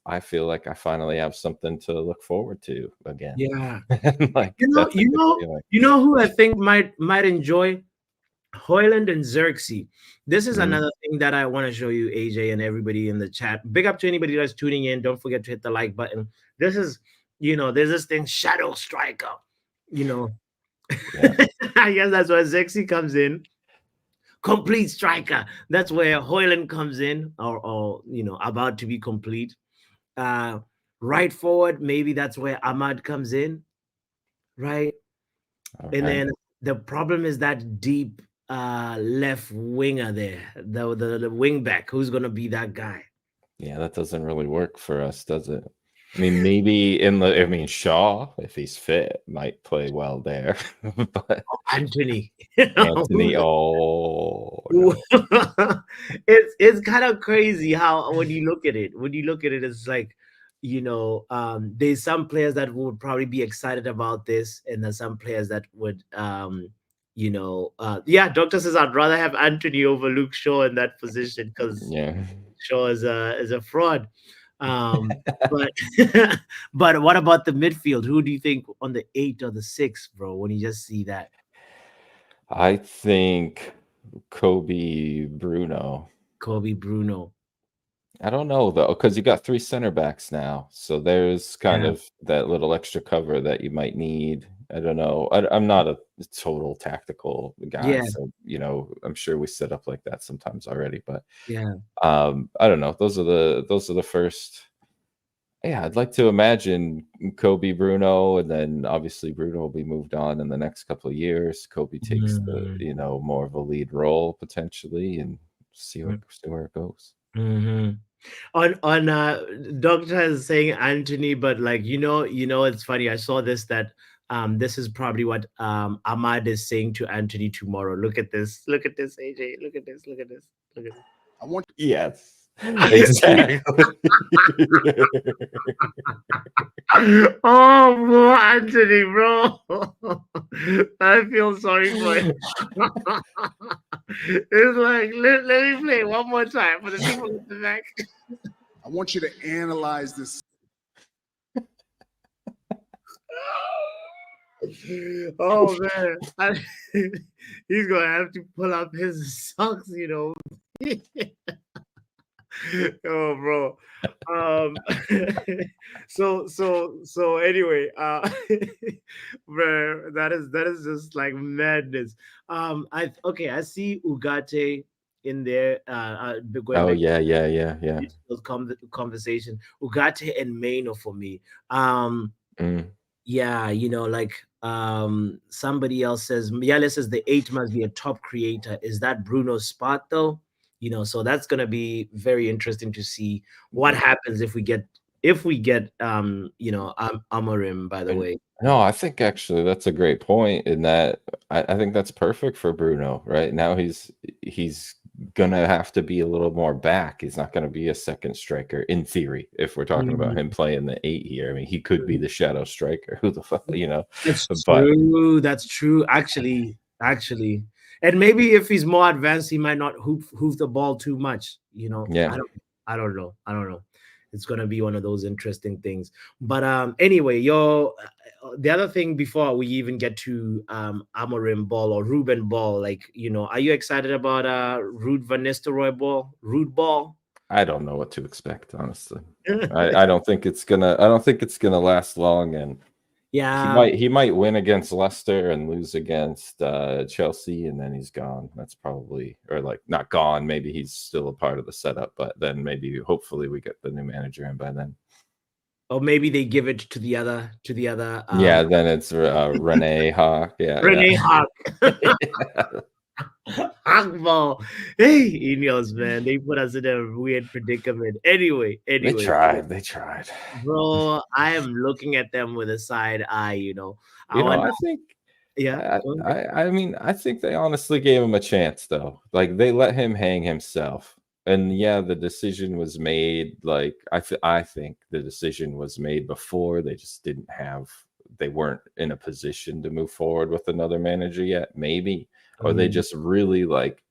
I feel like I finally have something to look forward to again. yeah. And like You know, that's a you good know, feeling. you know who I think might enjoy Hoyland and Xerxes. This is Mhm. another thing that I want to show you, AJ, and everybody in the chat. Big up to anybody that's tuning in. Don't forget to hit the like button. This is, there's this thing, Shadow Striker. Yeah. I guess that's where Xerxes comes in. Complete striker. That's where Hoyland comes in, or about to be complete. Right forward, maybe that's where Ahmad comes in, right? And Okay. then the problem is that deep left winger there, the wing back. Who's gonna be that guy? Yeah, that doesn't really work for us, does it? I mean, maybe Shaw, if he's fit, might play well there. But Anthony. Anthony, oh no. It's kind of crazy how when you look at it, it's like, there's some players that would probably be excited about this, and there's some players that would, yeah. Doctor says I'd rather have Anthony over Luke Shaw in that position because Yeah. Shaw is a fraud. But but what about the midfield? Who do you think on the 8 or the 6, bro? When you just see that, I think Kobe Bruno. Kobe Bruno. I don't know though, because you got 3 center backs now. So there's kind Yeah. of that little extra cover that you might need. I don't know. I'm not a total tactical guy, Yeah. so I'm sure we set up like that sometimes already. But Yeah. I don't know. Those are the first. Yeah, I'd like to imagine Kobe Bruno, and then obviously Bruno will be moved on in the next couple of years. Kobe takes the more of a lead role potentially, and see where it goes. Mm-hmm. On Doctor is saying Anthony, but like it's funny. I saw that this is probably what Ahmad is saying to Anthony tomorrow. Look at this, AJ. Look at this, look at this, look at this. Yes, exactly. Oh, bro, Anthony, bro. I feel sorry for him. It's like, let me play one more time for the people in the back. I want you to analyze this. Oh, man. He's going to have to pull up his socks, Oh, bro. So anyway, bro, that is just like madness. I see Ugarte in there. Going Oh back yeah. to those conversation, Ugarte and Maino for me. Yeah, somebody else says Miele says the 8 must be a top creator. Is that Bruno's spot though? So that's gonna be very interesting to see what happens if we get Amorim, by the way. No, I think actually that's a great point in that I think that's perfect for Bruno. Right now he's gonna have to be a little more back. He's not gonna be a second striker in theory. If we're talking about him playing the 8 here, I mean he could be the shadow striker. Who the fuck, That's But true. That's true. Actually, and maybe if he's more advanced, he might not hoof the ball too much. Yeah. I don't know. It's gonna be one of those interesting things. But anyway, the other thing before we even get to Amorim Ball or Ruben Ball, like are you excited about Ruud van Nistelrooy Ball? Ruud Ball? I don't know what to expect, honestly. I don't think it's gonna last long, and yeah, he might win against Leicester and lose against Chelsea, and then he's gone. That's probably, or like not gone. Maybe he's still a part of the setup, but then hopefully we get the new manager in by then. Or maybe they give it to the other. Yeah, then it's Rene Hawk. Yeah, Rene Hawk. Akbal. Hey, Ineos, man, they put us in a weird predicament. Anyway, they tried. Bro, I am looking at them with a side eye. I think. Yeah. I mean, I think they honestly gave him a chance, though. Like they let him hang himself, and yeah, the decision was made. Like I think the decision was made before. They just didn't have. They weren't in a position to move forward with another manager yet. Maybe. Or they just really like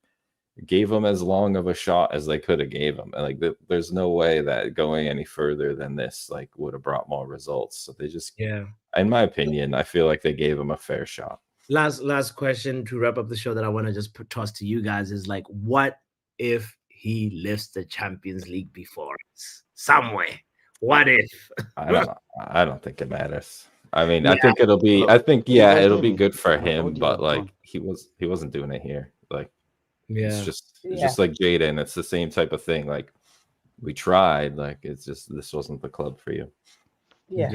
gave him as long of a shot as they could have gave him. And like there's no way that going any further than this like would have brought more results. So they just, in my opinion, I feel like they gave him a fair shot. Last question to wrap up the show that I want to just toss to you guys is like, what if he lifts the Champions League before us somewhere? What if? I don't think it matters. I mean, I think it'll be. I think it'll be good for him, but like he wasn't doing it here. Like, it's just like Jaden. It's the same type of thing. Like, we tried. Like, it's just this wasn't the club for you. Yeah.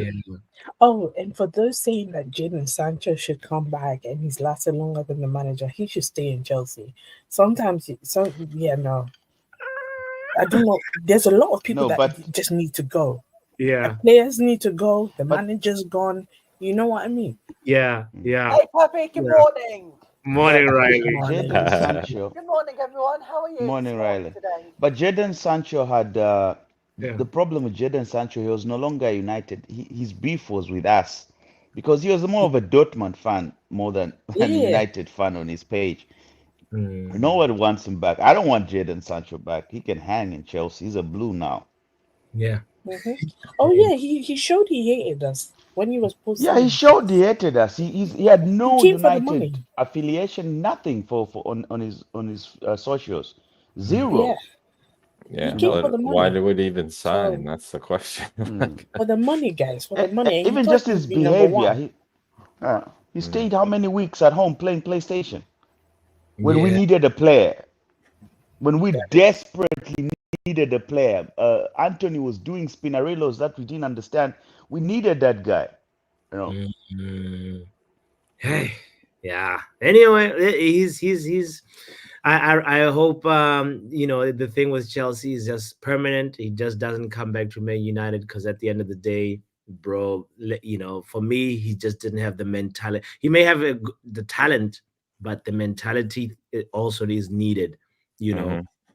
Oh, and for those saying that Jadon Sancho should come back and he's lasted longer than the manager, he should stay in Chelsea. Sometimes, no. I don't know. There's a lot of people that just need to go. Yeah. Players need to go. The But- manager's gone. You know what I mean? Yeah. Yeah. Hey, Puppy, good Yeah. morning. Morning, but Riley. Jadon Sancho. Good morning, everyone. How are you Morning, this Riley. today? But Jadon Sancho had Yeah. the problem with Jadon Sancho. He was no longer United. His beef was with us because he was more of a Dortmund fan more than an Yeah. United fan on his page. Mm. Nobody wants him back. I don't want Jadon Sancho back. He can hang in Chelsea. He's a blue now. Yeah. Oh yeah, he showed he hated us when he was posting. Yeah, he showed he hated us. He had no came for the money. United affiliation, nothing for on his socials, zero. Yeah, Yeah, came for but the why money. would he even sign? So- That's the question. Mm. for the money, guys, for the money. And he Even thought just he his would be number behavior. one. He stayed how many weeks at home playing PlayStation when we Yeah. needed a player, when we desperately needed a player. Anthony was doing spinarillos that we didn't understand. We needed that guy. You know. Mm. Hey. Yeah. Anyway, he's. I hope the thing with Chelsea is just permanent. He just doesn't come back to Man United because at the end of the day, bro, for me, he just didn't have the mentality. He may have the talent, but the mentality also is needed.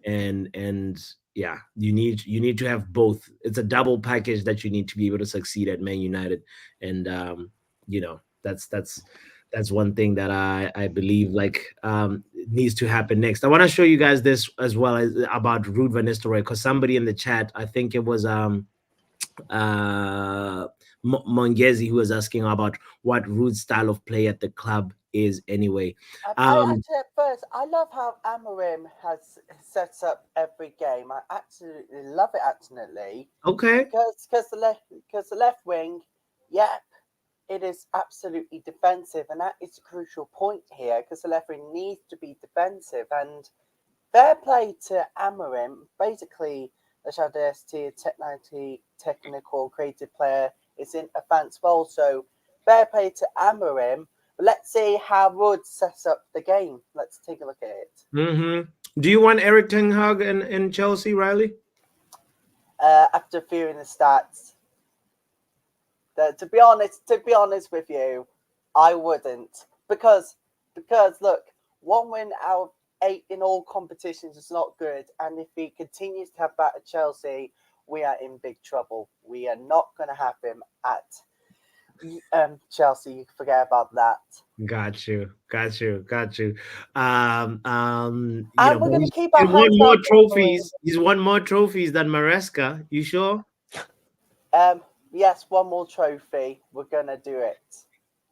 And yeah, you need to have both. It's a double package that you need to be able to succeed at Man United, and that's one thing that I believe needs to happen next. I want to show you guys this as well as about Ruud van Nistelrooy, because somebody in the chat, I think it was Mongezi, who was asking about what Ruud's style of play at the club is anyway. Actually, at first, I love how Amorim has set up every game. I absolutely love it. Absolutely, Okay. because the left wing, yep, it is absolutely defensive, and that is a crucial point here because the left wing needs to be defensive. And fair play to Amorim. Basically, the Shadesti technical creative player is in advanced role. So fair play to Amorim. But let's see how Ruud sets up the game. Let's take a look at it. Mm-hmm. Do you want Eric Ten Hag in Chelsea, Riley? After viewing the stats, to be honest with you, I wouldn't because look, 1 win out of 8 in all competitions is not good, and if he continues to have that at Chelsea, we are in big trouble. We are not going to have him at Chelsea. You can forget about that. Got you. And we're going to keep our He's won hands more up. trophies. He's won more trophies than Maresca. You sure? Yes, one more trophy. We're going to do it.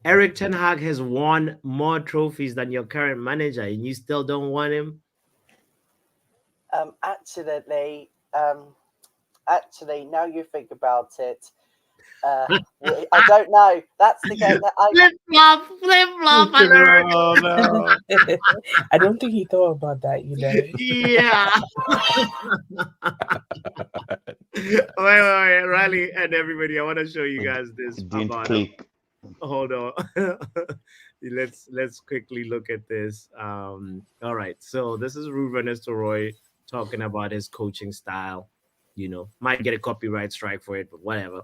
Eric Ten Hag has won more trophies than your current manager, and you still don't want him? Actually, now you think about it, I don't know. That's the game that I Flip flop alert. Oh no! I don't think he thought about that, Yeah. wait, Riley and everybody, I want to show you guys this. It didn't about click. Hold on. let's quickly look at this. All right, so this is Ruud van Nistelrooy talking about his coaching style. Might get a copyright strike for it, but whatever.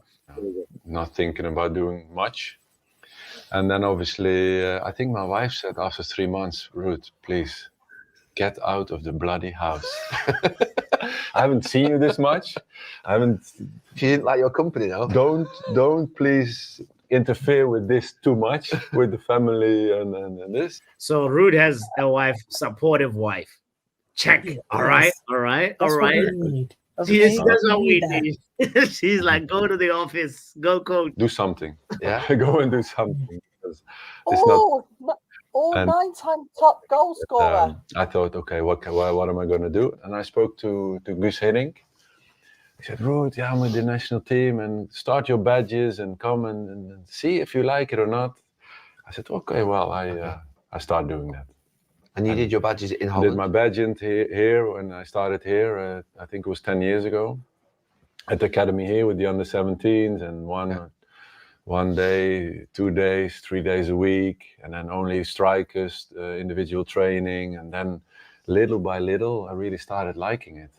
Not thinking about doing much. And then obviously, I think my wife said after 3 months, Ruud, please get out of the bloody house. I haven't seen you this much. She didn't like your company, though. Don't please interfere with this too much with the family and this. So Ruud has a wife, supportive wife. Check. Yeah, all right. yes. All right. That's All what right. we need. Yes, Okay? that's what we that. need. She's like, go to the office, go coach. Do something. Yeah. Go and do something. Because it's not. And- 9-time top goal scorer. I thought, okay, what am I going to do? And I spoke to Guus Hiddink. He said, Ruud, I'm with the national team and start your badges and come and see if you like it or not. I said, okay, well, I start doing that. And you did your badges in I did Holland? my badge here when I started here. I think it was 10 years ago at the academy here with the under 17s and one day, 2 days, 3 days a week, and then only strikers, individual training. And then little by little, I really started liking it.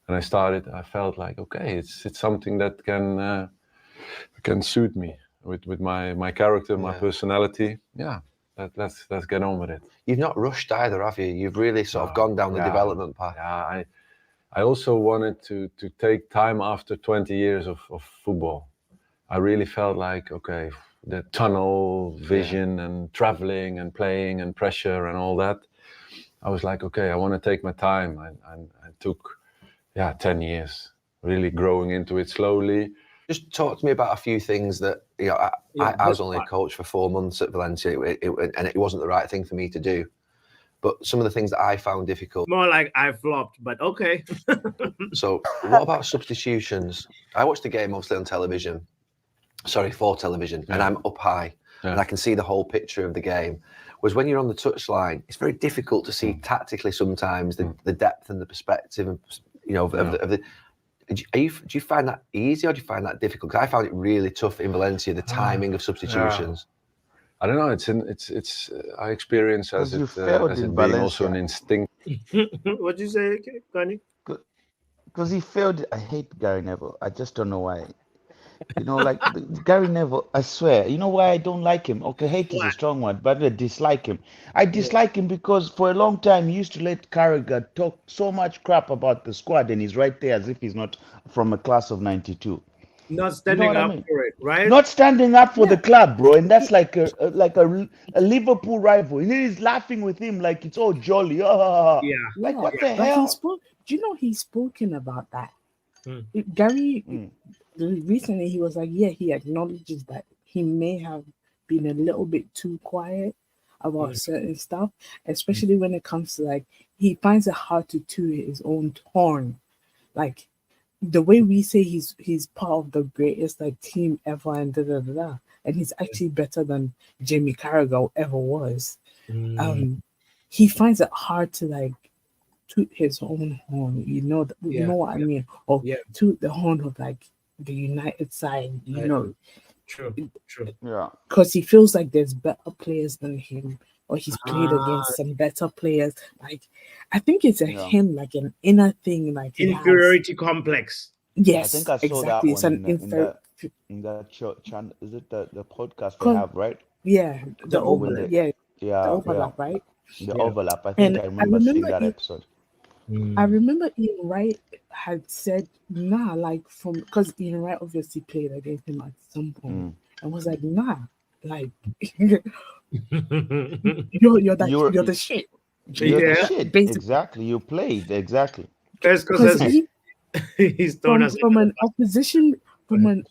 and I felt like, okay, it's something that can suit me with my character, my personality. Yeah, let's get on with it. You've not rushed either, have you? You've really sort of gone down the development path. Yeah, I also wanted to take time after 20 years of football. I really felt like, okay, the tunnel vision and traveling and playing and pressure and all that. I was like, okay, I want to take my time. And I took, 10 years, really growing into it slowly. Just talk to me about a few things that, I was only a coach for 4 months at Valencia, and it wasn't the right thing for me to do. But some of the things that I found difficult. More like I flopped, but okay. So what about substitutions? I watched the game mostly on television. Sorry, for television, and I'm up high, and I can see the whole picture of the game. Whereas when you're on the touchline, it's very difficult to see tactically sometimes the depth and the perspective, and of the. Do you find that easy, or do you find that difficult? Because I found it really tough in Valencia, the timing of substitutions. I don't know. It's I experience as it being also an instinct. What'd you say, Connie? Because he failed. I hate Gary Neville. I just don't know why. Like Gary Neville, I swear. You know why I don't like him? Okay, hate is a strong one, but I dislike him. I dislike him because for a long time he used to let Carragher talk so much crap about the squad, and he's right there as if he's not from a class of '92. Not standing up for it, right? Not standing up for the club, bro. And that's like a Liverpool rival. And he's laughing with him like it's all jolly. Like what the hell? Do you know he's spoken about that? Gary, recently he was like, he acknowledges that he may have been a little bit too quiet about certain stuff, especially when it comes to like, he finds it hard to toot his own horn. Like, the way we say he's part of the greatest like team ever and and he's actually better than Jamie Carragher ever was. He finds it hard to like toot his own horn. You know what I mean? Or toot the horn of like the United side. True. Yeah. Because he feels like there's better players than him, or he's played against some better players. Like, I think it's him, like an inner thing, like inferiority complex. Yes, I think I saw exactly. that one in that channel. Is it the podcast they have, right? Yeah, the overlap, right? The overlap. I think I remember seeing that episode. I remember Ian Wright had said, because Ian Wright obviously played against him at some point, and was like, like you're the shit. You're the shit. Basically. Exactly. You played exactly. Because he's thrown us from an opposition point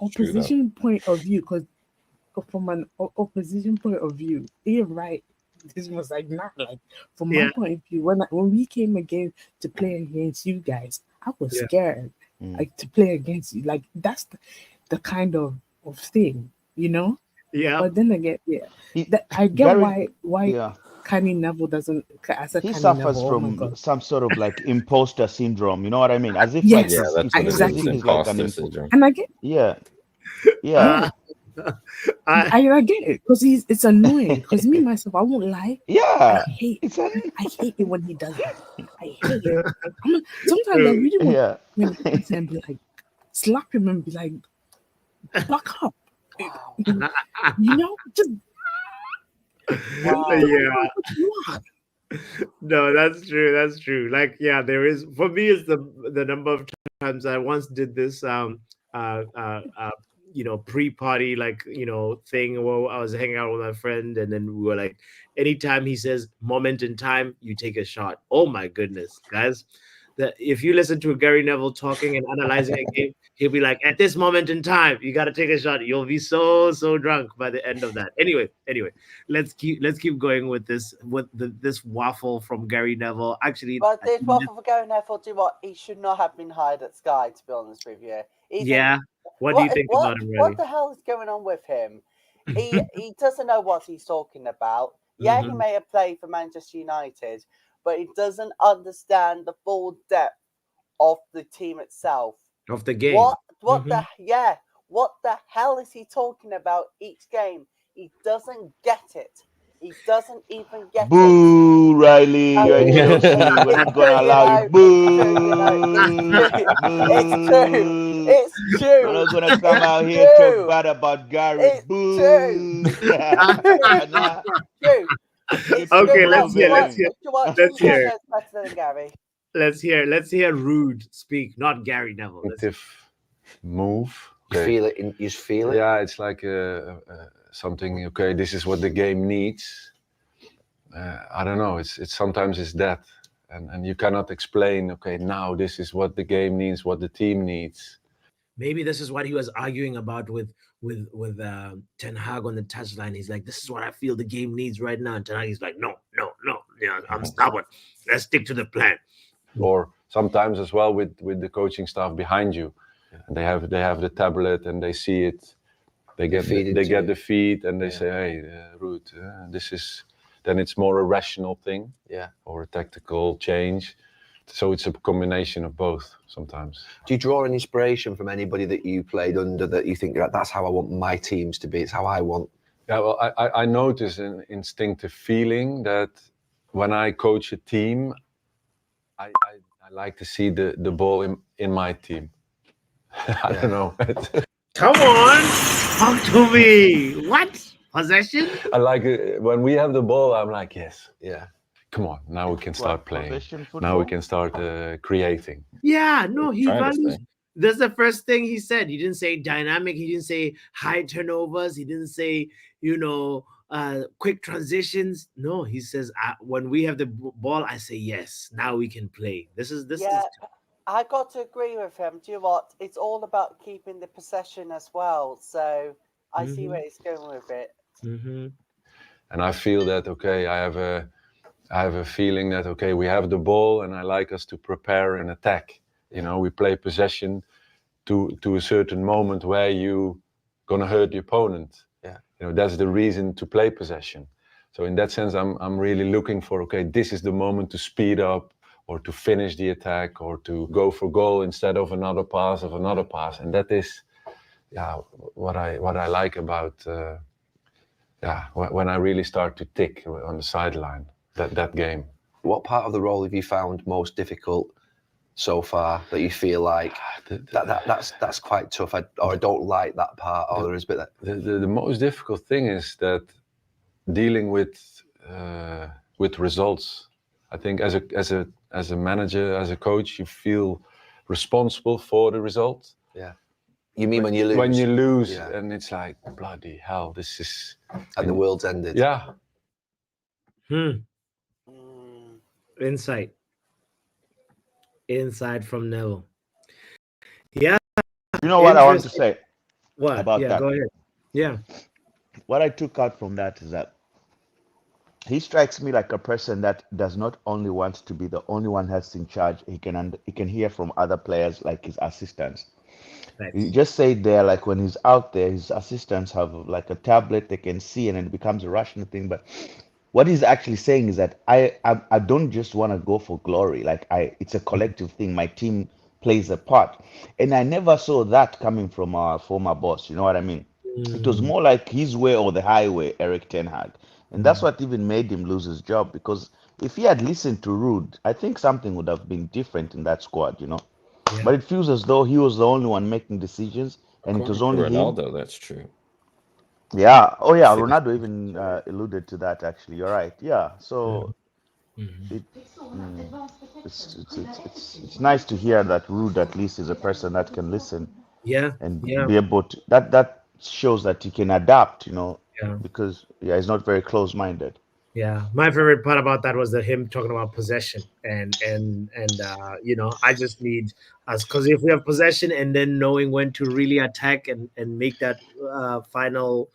of view. Because from an opposition point of view, Ian Wright. This was like like from my point of view. When we came again to play against you guys, I was scared like to play against you. Like that's the kind of thing, Yeah. But then again, I get why Kenny Neville doesn't. He suffers from some sort of like imposter syndrome. You know what I mean? As if exactly. And I get I get it because it's annoying. Because me myself, I won't lie. Yeah, I hate it when he does it. I hate it. Sometimes I really want when he comes and be like, slap him and be like, "Fuck up," just. No, that's true. Like, there is. For me, it's the number of times I once did this. Pre-party thing where I was hanging out with my friend, and then we were like, anytime he says moment in time, you take a shot. Oh my goodness, guys. If you listen to Gary Neville talking and analyzing a game, he'll be like, at this moment in time, you got to take a shot. You'll be so drunk by the end of that. Anyway, let's keep going with this waffle from Gary Neville. Actually, but this waffle for Gary Neville, do what? He should not have been hired at Sky, to be honest with you. What do you think about him, really? What the hell is going on with him? He doesn't know what he's talking about. Yeah, he may have played for Manchester United, but he doesn't understand the full depth of the team itself. Of the game. What the hell is he talking about each game? He doesn't get it. He doesn't even get it. Boo, Riley, you're in Chelsea. We're not gonna allow you. It's true. It's true. We're not gonna come out here talk bad about Gary. It's Boo. True. True. Okay, let's hear. Let's hear. Better than Gary. Let's hear Rude speak, not Gary Neville. Move. You feel it. You just feel it. Yeah, it's like something. Okay, this is what the game needs. I don't know. It's sometimes it's that, and you cannot explain. Okay, now this is what the game needs, what the team needs. Maybe this is what he was arguing about with Ten Hag on the touchline. He's like, "This is what I feel the game needs right now." And Ten Hag is like, "No. Yeah, I'm stubborn. Let's stick to the plan." Or sometimes as well with the coaching staff behind you, and they have the tablet and they see it. They get the feed and they say, "Hey, Ruud, this is." Then it's more a rational thing, or a tactical change. So it's a combination of both sometimes. Do you draw an inspiration from anybody that you played under that you think that's how I want my teams to be? It's how I want. Yeah, well, I notice an instinctive feeling that when I coach a team, I like to see the ball in my team. I don't know. Come on, talk to me. What? Possession? I like it when we have the ball. I'm like, yes, yeah. Come on, now we can start playing. Now we can start creating. Yeah, no, he values. That's the first thing he said. He didn't say dynamic. He didn't say high turnovers. He didn't say, quick transitions. No, he says when we have the ball, I say yes. Now we can play. This is. I got to agree with him. Do you know what? It's all about keeping the possession as well. So I see where he's going with it. Mm-hmm. And I feel that I have a feeling that we have the ball, and I like us to prepare an attack. We play possession to a certain moment where you gonna hurt the opponent. Yeah. That's the reason to play possession. So in that sense, I'm really looking for this is the moment to speed up or to finish the attack or to go for goal instead of another pass, and that is what I like about when I really start to tick on the sideline. That game. What part of the have you found most difficult so far that you feel like that's quite tough, or I don't like that part, or there is a bit that the most difficult thing is that dealing with results. I think as a manager, as a coach, you feel responsible for the result. Yeah. You mean when you lose? When you lose, and it's like, bloody hell, this is... And the world's ended. Yeah. Insight from Neville. Yeah. You know what I want to say? What? About that? Go ahead. Yeah. What I took out from that is that he strikes me like a person that does not only want to be the only one that's in charge. He can hear from other players, like his assistants. Right. He just said there, like when he's out there, his assistants have like a tablet they can see, and it becomes a rational thing. But what he's actually saying is that I don't just want to go for glory. Like it's a collective thing. My team plays a part, and I never saw that coming from our former boss. You know what I mean? It was more like his way or the highway, Eric Ten Hag. And that's what even made him lose his job, because if he had listened to Ruud, I think something would have been different in that squad, Yeah. But it feels as though he was the only one making decisions, and it was only Ronaldo, him. That's true. Yeah. Oh, yeah. Ronaldo even alluded to that, actually. You're right. Yeah. So it's nice to hear that Ruud at least is a person that can listen. And be able to... That shows that he can adapt, because he's not very close-minded. Yeah, my favorite part about that was that him talking about possession and I just need us, because if we have possession and then knowing when to really attack and make that final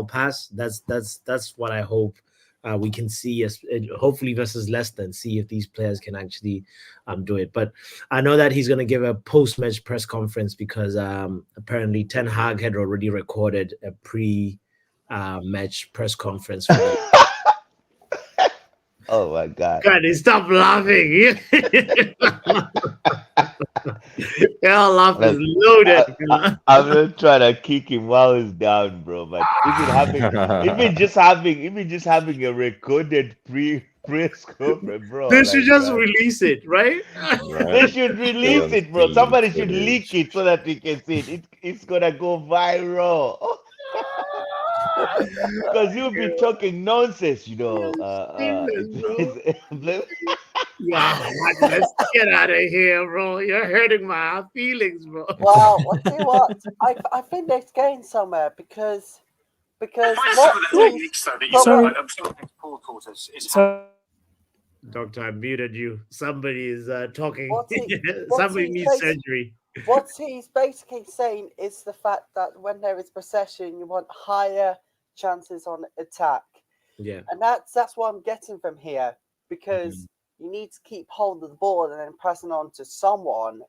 pass, that's what I hope we can see, hopefully versus Leicester, see if these players can actually do it. But I know that he's going to give a post-match press conference, because apparently Ten Hag had already recorded a pre-match press conference for them. Oh my God! God, stop laughing. Your laugh is Like, loaded. I'm not trying to kick him while he's down, bro. But even just having a recorded press conference, bro. They should Like, just release it, right? they Right. should The release it, bro. unseen Somebody should leak footage. it so that we can see it. It's gonna go viral. Because you'll be talking nonsense, you know. Feelings, bro. It's, Yeah, let's get out of here, bro. You're hurting my feelings, bro. Well, I'll tell you what, I think they're getting somewhere because what seems Sorry. Sorry. Doctor, I muted you. Somebody is talking. What's Somebody needs surgery. what he's basically saying is the fact that when there is possession, you want higher chances on attack. Yeah. And that's what I'm getting from here, because you need to keep hold of the ball and then passing on to someone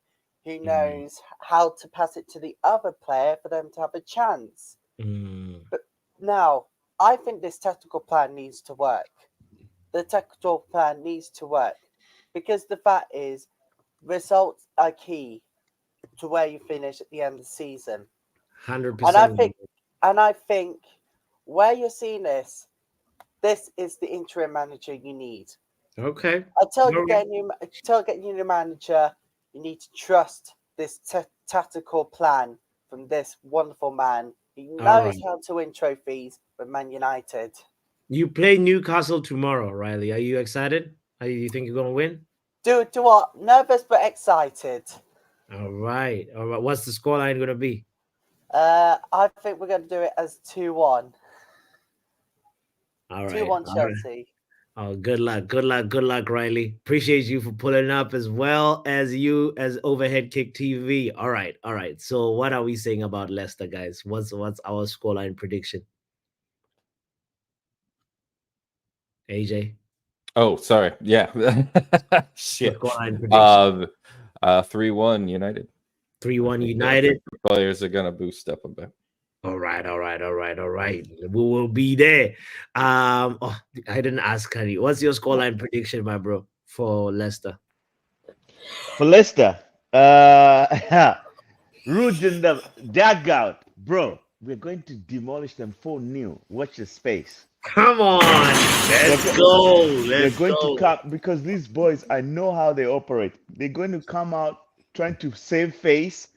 who knows how to pass it to the other player for them to have a chance. But now, I think this tactical plan needs to work. The tactical plan needs to work because the fact is, results are key to where you finish at the end of the season. 100%. And I think where you're seeing this is the interim manager you need. Okay. Until you get a new manager, you need to trust this tactical plan from this wonderful man. He knows how to win trophies with Man United. You play Newcastle tomorrow, Riley. Are you excited? Do you think you're gonna win? Do what? Nervous but excited. All right. What's the scoreline gonna be? I think we're going to do it as 2-1. All right. 2-1 Chelsea. Oh, good luck, Riley. Appreciate you for pulling up as well as you as Overhead Kick TV. All right. So what are we saying about Leicester, guys? What's our scoreline prediction? AJ. Oh, sorry. Yeah. Shit. Scoreline prediction. 3-1 United. 3-1 United. The players are gonna boost up a bit. All right. We will be there. I didn't ask Kenny. What's your scoreline prediction, my bro, for Leicester? For Leicester, Rude in the dugout, bro. We're going to demolish them 4-0. Watch the space. Come on, let's go. They're going to come because these boys, I know how they operate. They're going to come out trying to save face.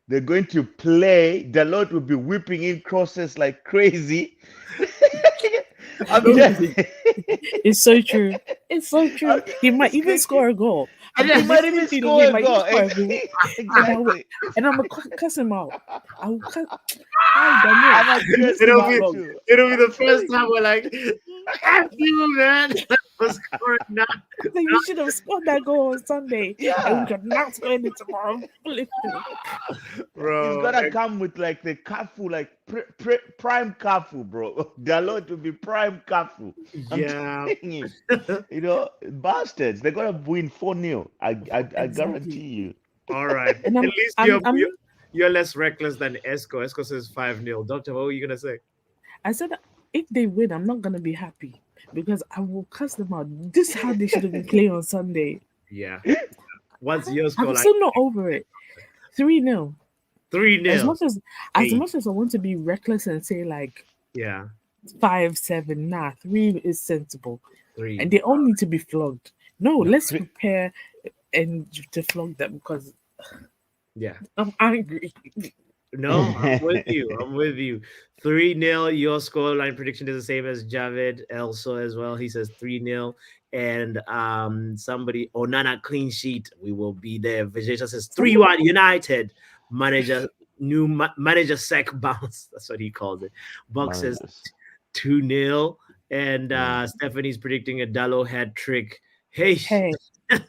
They're going to play. The Lord will be whipping in crosses like crazy. It's so true. It's so true. He might even score a goal. He might even score a goal. Exactly. And I'm gonna cuss him out. I will cuss. It'll be the first time we're like, F you, man. You should have scored that goal on Sunday. Yeah. And we could not score it tomorrow. Bro, he's gonna come with like the Cafu, like prime Cafu, bro. The Lord will be prime Cafu. Yeah. You know, bastards. They're gonna win 4-0. I guarantee you. All right. And At least you're less reckless than Esco. Esco says 5-0. Doctor, what were you gonna say? I said if they win, I'm not gonna be happy because I will cuss them out. This is how they should have been playing on Sunday. Yeah. What's your score? I'm still not over it. 3-0. 3-0. As much as I want to be reckless and say like 5-7, nah, 3 is sensible. 3. And they all need to be flogged. No, let's prepare and to flog them because I'm angry. No, I'm with you. 3-0. Your scoreline prediction is the same as Javed also as well. He says 3-0. And somebody, Onana clean sheet. We will be there. Vegeta says 3-1 United. Manager sec bounce. That's what he calls it. Buck says 2-0. And Stephanie's predicting a Dallo hat trick. Hey. We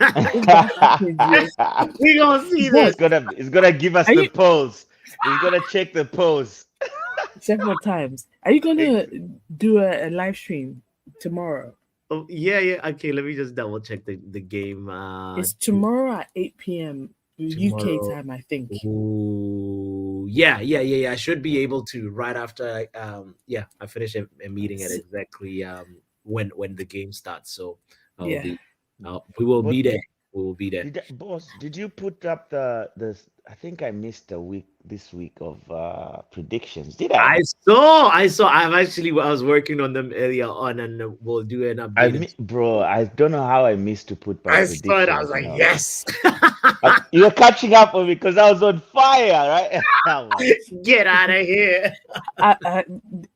gonna see this. It's gonna give us the pose. He's gonna check the pose several times. Are you gonna do a live stream tomorrow? Oh yeah. Okay, let me just double check the game. It's tomorrow at 8 p.m. UK time, I think. Ooh, yeah. I should be able to right after I finish a meeting at exactly when the game starts. So we will be there. we'll be there. Boss, did you put up the I think I missed this week of predictions. Did I? I saw. I was working on them earlier on, and we'll do an update. Bro, I don't know how I missed to put my I predictions. saw it. I was like, yes. You're catching up on me because I was on fire, right? Get out of here.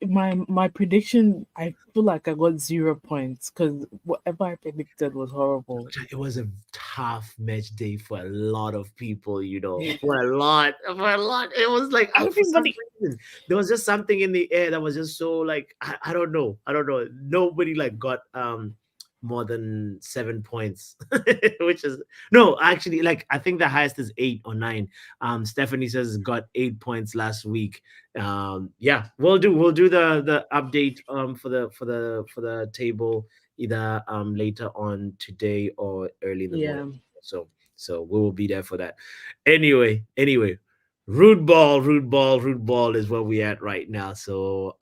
My prediction, I feel like I got 0 points because whatever I predicted was horrible. It was a tough match day for a lot of people, for a lot. It was like everybody. There was just something in the air that was just so like I don't know. Nobody like got more than 7 points, which is no, actually, like I think the highest is 8 or 9. Stephanie says got 8 points last week. Yeah, we'll do the update for the table either later on today or early in the morning. So we will be there for that. Anyway, root ball is where we at right now. So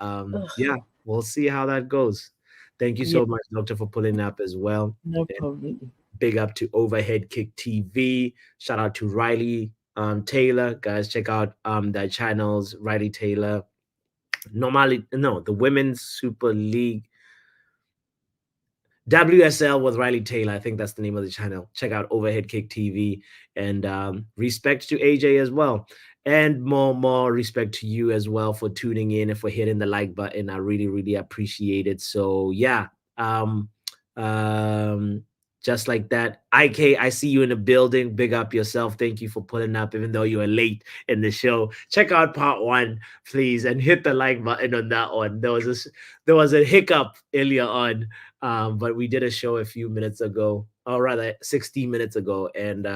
yeah, we'll see how that goes. Thank you so much, Doctor, for pulling up as well. No problem. Big up to Overhead Kick TV. Shout out to Riley Taylor. Guys, check out their channels. Riley Taylor. The Women's Super League. WSL with Riley Taylor. I think that's the name of the channel. Check out Overhead Kick TV. And respect to AJ as well. And more respect to you as well for tuning in and for hitting the like button. I really, really appreciate it. So yeah, just like that. IK, I see you in the building. Big up yourself. Thank you for pulling up, even though you were late in the show. Check out part 1, please, and hit the like button on that one. There was a hiccup earlier on, but we did a show a few minutes ago, or rather 16 minutes ago, and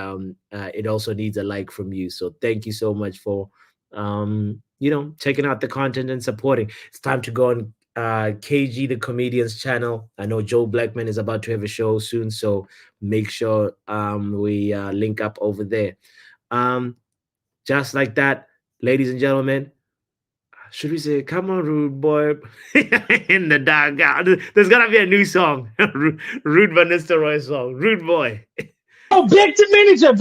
it also needs a like from you. So thank you so much for checking out the content and supporting. It's time to go on KG the Comedian's channel. I know Joe Blackman is about to have a show soon, so make sure we link up over there. Just like that, ladies and gentlemen, should we say, come on, rude boy, in the dark? There's gonna be a new song, Rude Van Nistelrooy song, Rude Boy. Oh, big to miniature.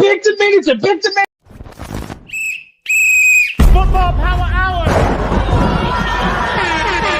Football Power Hour.